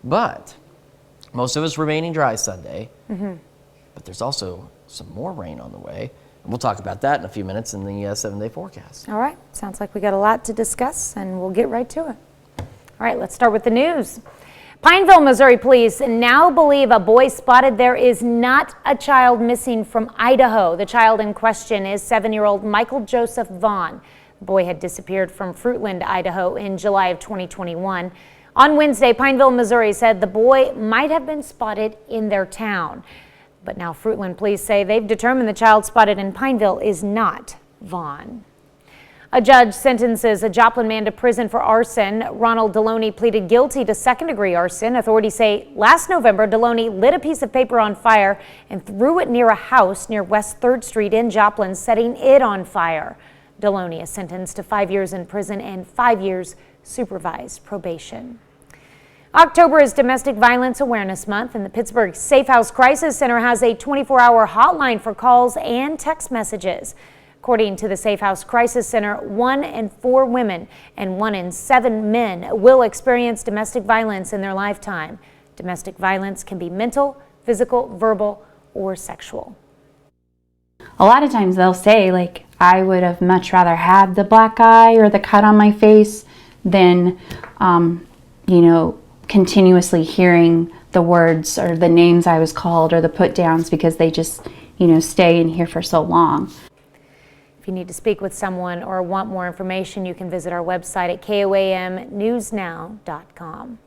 [SPEAKER 2] But most of us remaining dry Sunday. But there's also some more rain on the way. And we'll talk about that in a few minutes in the 7-day forecast.
[SPEAKER 1] All right, sounds like we got a lot to discuss and we'll get right to it. All right, let's start with the news. Pineville, Missouri police now believe a boy spotted there is not a child missing from Idaho. The child in question is 7-year-old Michael Joseph Vaughn. The boy had disappeared from Fruitland, Idaho in July of 2021. On Wednesday, Pineville, Missouri said the boy might have been spotted in their town. But now Fruitland police say they've determined the child spotted in Pineville is not Vaughn. A judge sentences a Joplin man to prison for arson. Ronald Deloney pleaded guilty to second-degree arson. Authorities say last November, Deloney lit a piece of paper on fire and threw it near a house near West 3rd Street in Joplin, setting it on fire. Deloney is sentenced to 5 years in prison and 5 years supervised probation. October is Domestic Violence Awareness Month, and the Pittsburgh Safe House Crisis Center has a 24-hour hotline for calls and text messages. According to the Safe House Crisis Center, 1 in 4 women and 1 in 7 men will experience domestic violence in their lifetime. Domestic violence can be mental, physical, verbal, or sexual.
[SPEAKER 5] A lot of times they'll say, like, I would have much rather had the black eye or the cut on my face than, continuously hearing the words or the names I was called or the put downs, because they just, stay in here for so long.
[SPEAKER 1] If you need to speak with someone or want more information, you can visit our website at KOAMnewsnow.com.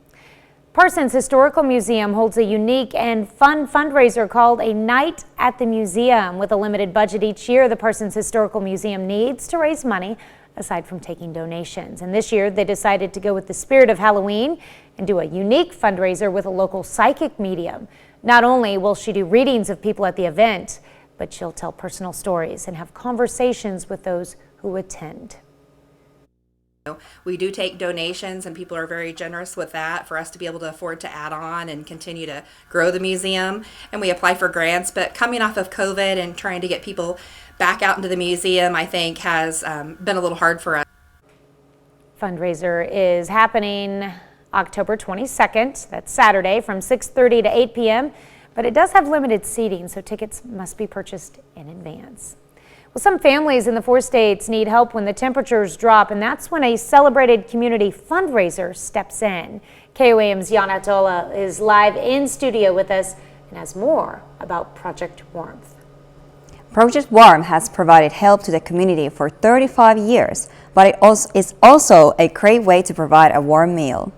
[SPEAKER 1] Parsons Historical Museum holds a unique and fun fundraiser called A Night at the Museum. With a limited budget each year, the Parsons Historical Museum needs to raise money aside from taking donations. And this year, they decided to go with the spirit of Halloween and do a unique fundraiser with a local psychic medium. Not only will she do readings of people at the event, but she'll tell personal stories and have conversations with those who attend.
[SPEAKER 14] We do take donations, and people are very generous with that for us to be able to afford to add on and continue to grow the museum. And we apply for grants, but coming off of COVID and trying to get people back out into the museum, I think has been a little hard for us.
[SPEAKER 1] Fundraiser is happening October 22nd. That's Saturday from 6:30 to 8 p.m. But it does have limited seating, so tickets must be purchased in advance. Well, some families in the 4 states need help when the temperatures drop, and that's when a celebrated community fundraiser steps in. KOAM's Yana Tola is live in studio with us and has more about Project Warmth.
[SPEAKER 7] Project Warmth has provided help to the community for 35 years, but it is also a great way to provide a warm meal.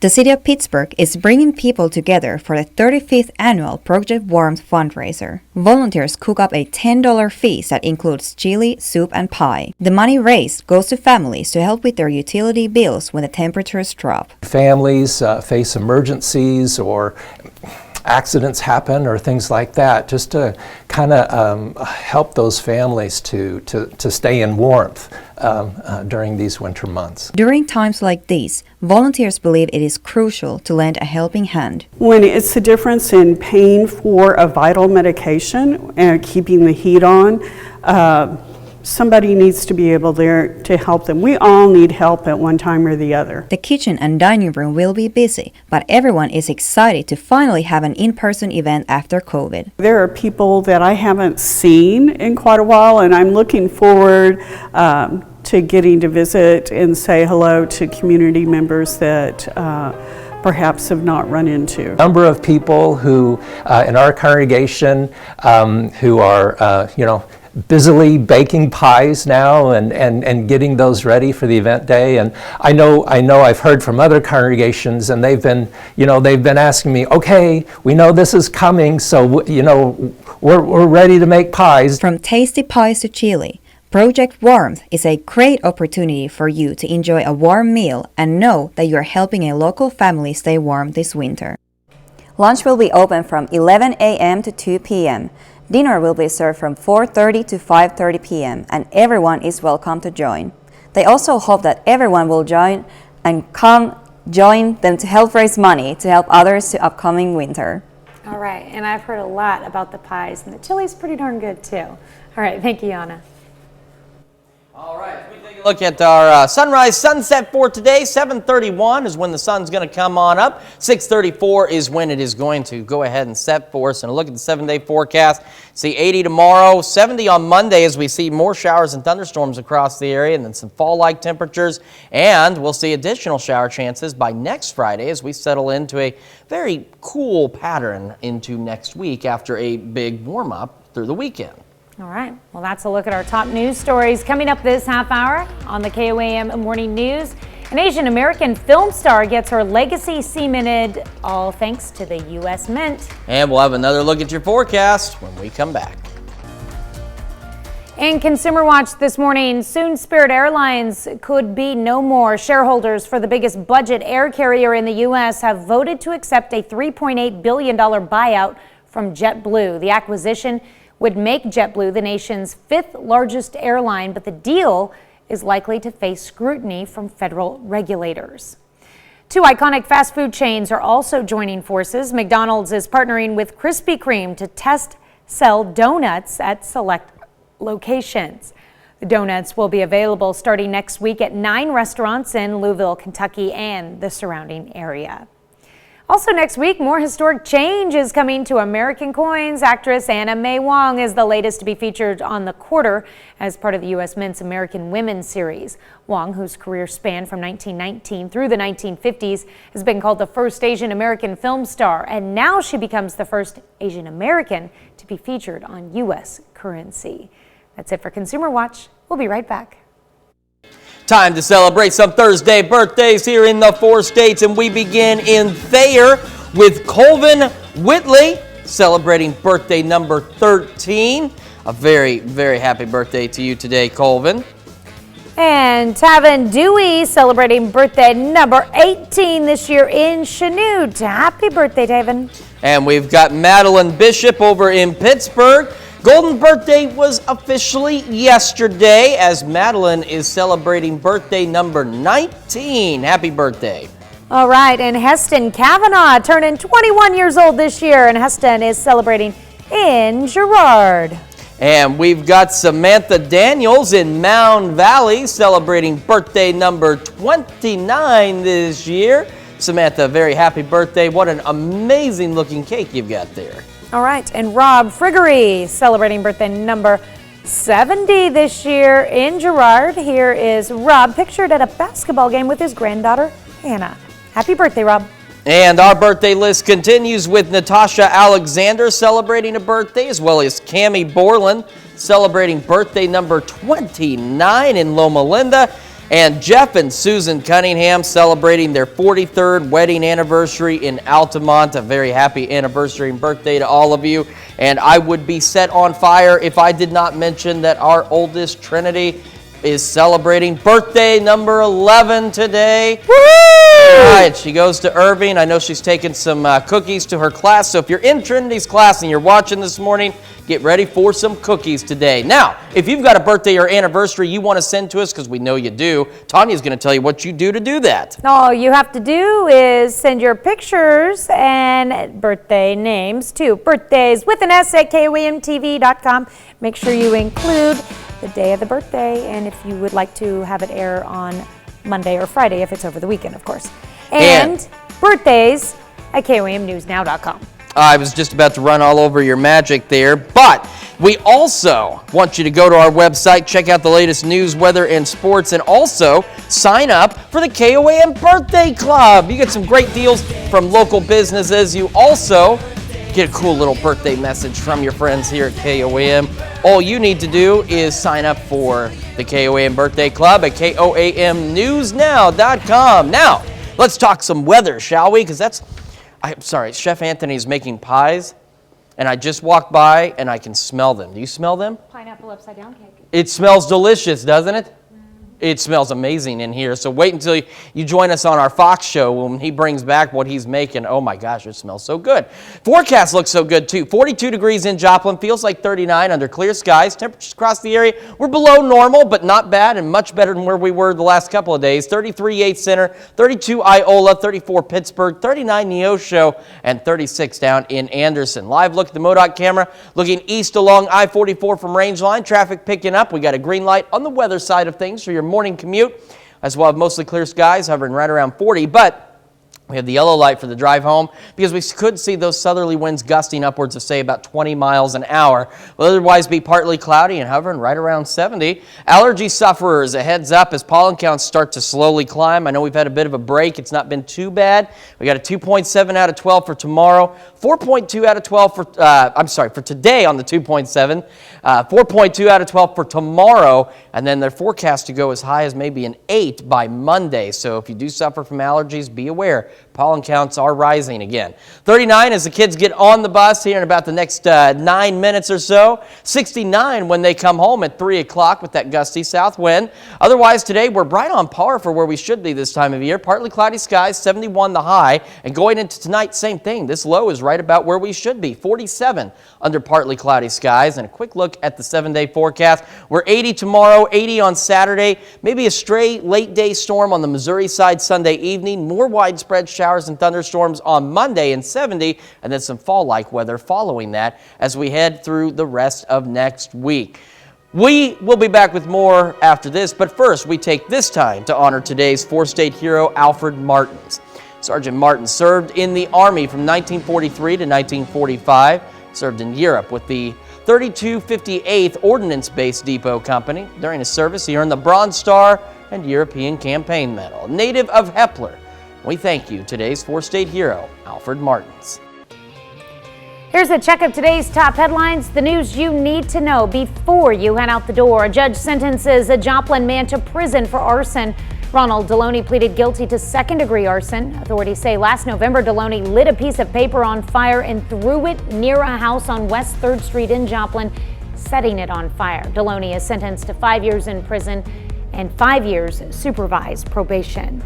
[SPEAKER 7] The City of Pittsburgh is bringing people together for the 35th annual Project Warmth fundraiser. Volunteers cook up a $10 feast that includes chili, soup, and pie. The money raised goes to families to help with their utility bills when the temperatures drop.
[SPEAKER 10] Families face emergencies or accidents happen or things like that, just to kind of help those families to stay in warmth during these winter months.
[SPEAKER 7] During times like these, volunteers believe it is crucial to lend a helping hand.
[SPEAKER 21] When it's the difference in paying for a vital medication and keeping the heat on, somebody needs to be able there to help them. We all need help at one time or the other.
[SPEAKER 7] The kitchen and dining room will be busy, but everyone is excited to finally have an in-person event after COVID.
[SPEAKER 21] There are people that I haven't seen in quite a while, and I'm looking forward to getting to visit and say hello to community members that perhaps have not run into.
[SPEAKER 10] A number of people who in our congregation who are, busily baking pies now and getting those ready for the event day. And I know I've heard from other congregations, and they've been asking me, okay, we know this is coming, so we're ready to make pies.
[SPEAKER 7] From tasty pies to chili, Project Warmth is a great opportunity for you to enjoy a warm meal and know that you're helping a local family stay warm this winter. Lunch will be open from 11 a.m. to 2 p.m. Dinner will be served from 4:30 to 5:30 p.m. and everyone is welcome to join. They also hope that everyone will join them to help raise money to help others to upcoming winter.
[SPEAKER 1] All right, and I've heard a lot about the pies, and the chili's pretty darn good too. All right, thank you, Yana.
[SPEAKER 2] All right, we take a look at our sunrise sunset for today. 7:31 is when the sun's going to come on up. 6:34 is when it is going to go ahead and set for us. And a look at the 7-day forecast. See 80 tomorrow, 70 on Monday as we see more showers and thunderstorms across the area, and then some fall-like temperatures. And we'll see additional shower chances by next Friday as we settle into a very cool pattern into next week after a big warm-up through the weekend.
[SPEAKER 1] All right, well, that's a look at our top news stories coming up this half hour on the KOAM Morning News. An Asian American film star gets her legacy cemented, all thanks to the U.S. Mint.
[SPEAKER 2] And we'll have another look at your forecast when we come back.
[SPEAKER 1] In Consumer Watch this morning, soon Spirit Airlines could be no more. Shareholders for the biggest budget air carrier in the U.S. have voted to accept a $3.8 billion buyout from JetBlue. The acquisition would make JetBlue the nation's 5th largest airline, but the deal is likely to face scrutiny from federal regulators. 2 iconic fast food chains are also joining forces. McDonald's is partnering with Krispy Kreme to sell donuts at select locations. The donuts will be available starting next week at 9 restaurants in Louisville, Kentucky, and the surrounding area. Also next week, more historic change is coming to American coins. Actress Anna May Wong is the latest to be featured on the quarter as part of the U.S. Mint's American Women series. Wong, whose career spanned from 1919 through the 1950s, has been called the first Asian American film star, and now she becomes the first Asian American to be featured on U.S. currency. That's it for Consumer Watch. We'll be right back.
[SPEAKER 2] Time to celebrate some Thursday birthdays here in the 4 states, and we begin in Thayer with Colvin Whitley celebrating birthday number 13. A very, very happy birthday to you today, Colvin.
[SPEAKER 1] And Tavin Dewey celebrating birthday number 18 this year in Chanute. Happy birthday, Tavin.
[SPEAKER 2] And we've got Madeline Bishop over in Pittsburgh. Golden birthday was officially yesterday as Madeline is celebrating birthday number 19. Happy birthday.
[SPEAKER 1] All right, and Heston Kavanaugh turning 21 years old this year, and Heston is celebrating in Girard.
[SPEAKER 2] And we've got Samantha Daniels in Mound Valley celebrating birthday number 29 this year. Samantha, very happy birthday. What an amazing looking cake you've got there.
[SPEAKER 1] All right, and Rob Friggery celebrating birthday number 70 this year in Girard. Here is Rob pictured at a basketball game with his granddaughter, Hannah. Happy birthday, Rob.
[SPEAKER 2] And our birthday list continues with Natasha Alexander celebrating a birthday, as well as Cammie Borland celebrating birthday number 29 in Loma Linda. And Jeff and Susan Cunningham celebrating their 43rd wedding anniversary in Altamont. A very happy anniversary and birthday to all of you. And I would be set on fire if I did not mention that our oldest, Trinity, is celebrating birthday number 11 today. Woo! All right, she goes to Irving. I know she's taking some cookies to her class. So if you're in Trinity's class and you're watching this morning, get ready for some cookies today. Now, if you've got a birthday or anniversary you want to send to us, because we know you do, Tanya's going to tell you what you do to do that.
[SPEAKER 1] All you have to do is send your pictures and birthday names to birthdays with an S at KOAMTV.com. Make sure you include the day of the birthday, and if you would like to have it air on Monday or Friday, if it's over the weekend, of course. And birthdays at KOAMNewsNow.com.
[SPEAKER 2] I was just about to run all over your magic there, but we also want you to go to our website, check out the latest news, weather, and sports, and also sign up for the KOAM Birthday Club. You get some great deals from local businesses. You also get a cool little birthday message from your friends here at KOAM. All you need to do is sign up for the KOAM Birthday Club at KOAMNewsNow.com. Now, let's talk some weather, shall we? Because I'm sorry, Chef Anthony's making pies, and I just walked by and I can smell them. Do you smell them?
[SPEAKER 1] Pineapple upside down cake.
[SPEAKER 2] It smells delicious, doesn't it? It smells amazing in here. So wait until you join us on our Fox show when he brings back what he's making. Oh my gosh, it smells so good. Forecast looks so good too. 42 degrees in Joplin, feels like 39 under clear skies. Temperatures across the area were below normal, but not bad and much better than where we were the last couple of days. 33 Yates Center, 32 Iola, 34 Pittsburgh, 39 Neosho, and 36 down in Anderson. Live look at the MoDOT camera looking east along I-44 from Rangeline. Traffic picking up. We got a green light on the weather side of things for your morning commute, as well as mostly clear skies hovering right around 40, but We have the yellow light for the drive home because we could see those southerly winds gusting upwards of, say, about 20 miles an hour. Will otherwise be partly cloudy and hovering right around 70. Allergy sufferers, a heads up as pollen counts start to slowly climb. I know we've had a bit of a break. It's not been too bad. We got a 2.7 out of 12 for tomorrow, 4.2 out of 12 for, for today on the 2.7, 4.2 out of 12 for tomorrow, and then they're forecast to go as high as maybe an 8 by Monday. So if you do suffer from allergies, be aware. Pollen counts are rising again. 39 as the kids get on the bus here in about the next 9 minutes or so. 69 when they come home at 3 o'clock with that gusty south wind. Otherwise today we're right on par for where we should be this time of year. Partly cloudy skies, 71 the high. And going into tonight, same thing. This low is right about where we should be. 47 under partly cloudy skies. And a quick look at the 7-day forecast. We're 80 tomorrow, 80 on Saturday. Maybe a stray late day storm on the Missouri side Sunday evening. More widespread showers and thunderstorms on Monday and 70, and then some fall-like weather following that as we head through the rest of next week. We will be back with more after this, but first we take this time to honor today's four-state hero, Alfred Martins. Sergeant Martins served in the Army from 1943 to 1945, served in Europe with the 3258th Ordnance-Based Depot Company. During his service, he earned the Bronze Star and European Campaign Medal. Native of Hepler, we thank you, today's four-state hero, Alfred Martins.
[SPEAKER 1] Here's a check of today's top headlines, the news you need to know before you head out the door. A judge sentences a Joplin man to prison for arson. Ronald Deloney pleaded guilty to second-degree arson. Authorities say last November, Deloney lit a piece of paper on fire and threw it near a house on West 3rd Street in Joplin, setting it on fire. Deloney is sentenced to 5 years in prison and 5 years supervised probation.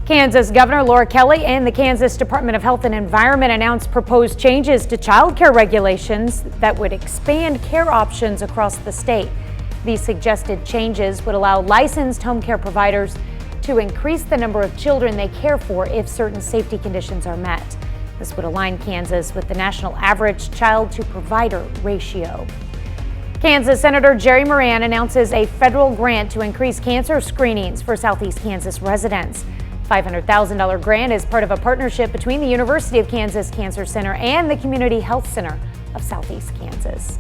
[SPEAKER 1] Kansas Governor Laura Kelly and the Kansas Department of Health and Environment announced proposed changes to child care regulations that would expand care options across the state. These suggested changes would allow licensed home care providers to increase the number of children they care for if certain safety conditions are met. This would align Kansas with the national average child-to-provider ratio. Kansas Senator Jerry Moran announces a federal grant to increase cancer screenings for Southeast Kansas residents. $500,000 grant is part of a partnership between the University of Kansas Cancer Center and the Community Health Center of Southeast Kansas.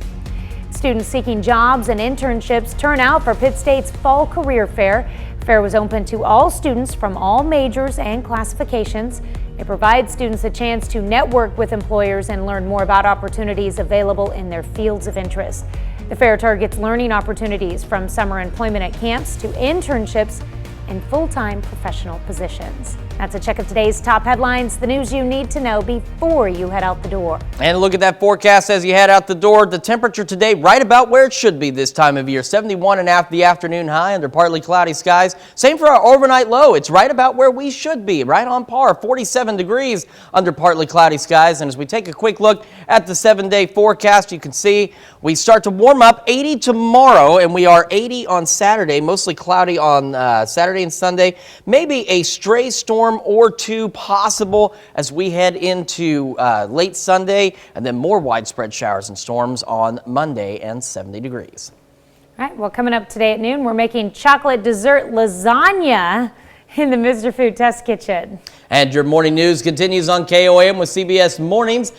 [SPEAKER 1] Students seeking jobs and internships turn out for Pitt State's Fall Career Fair. The fair was open to all students from all majors and classifications. It provides students a chance to network with employers and learn more about opportunities available in their fields of interest. The fair targets learning opportunities from summer employment at camps to internships in full-time professional positions. That's a check of today's top headlines, the news you need to know before you head out the door.
[SPEAKER 2] And look at that forecast as you head out the door. The temperature today right about where it should be this time of year. 71 and after the afternoon high under partly cloudy skies. Same for our overnight low. It's right about where we should be, right on par. 47 degrees under partly cloudy skies. And as we take a quick look at the 7-day forecast, you can see we start to warm up. 80 tomorrow, and we are 80 on Saturday. Mostly cloudy on Saturday and Sunday. Maybe a stray storm or two possible as we head into late Sunday, and then more widespread showers and storms on Monday and 70 degrees.
[SPEAKER 1] All right, well, coming up today at noon, we're making chocolate dessert lasagna in the Mr. Food Test Kitchen.
[SPEAKER 2] And your morning news continues on KOAM with CBS Mornings.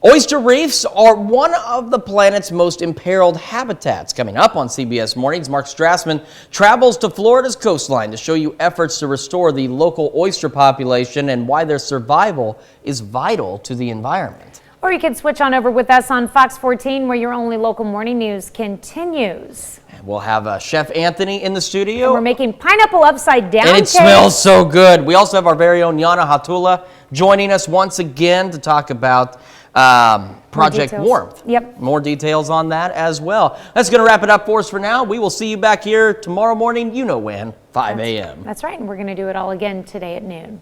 [SPEAKER 2] Oyster reefs are one of the planet's most imperiled habitats. Coming up on CBS Mornings, Mark Strassman travels to Florida's coastline to show you efforts to restore the local oyster population and why their survival is vital to the environment.
[SPEAKER 1] Or you can switch on over with us on Fox 14, where your only local morning news continues.
[SPEAKER 2] We'll have Chef Anthony in the studio.
[SPEAKER 1] And we're making pineapple upside down.
[SPEAKER 2] And it
[SPEAKER 1] cake.
[SPEAKER 2] smells so good. We also have our very own Yana Hatula joining us once again to talk about Project Warmth.
[SPEAKER 1] Yep.
[SPEAKER 2] More details on that as well. That's going to wrap it up for us for now. We will see you back here tomorrow morning, you know when, 5 a.m.
[SPEAKER 1] That's right, and we're going to do it all again today at noon.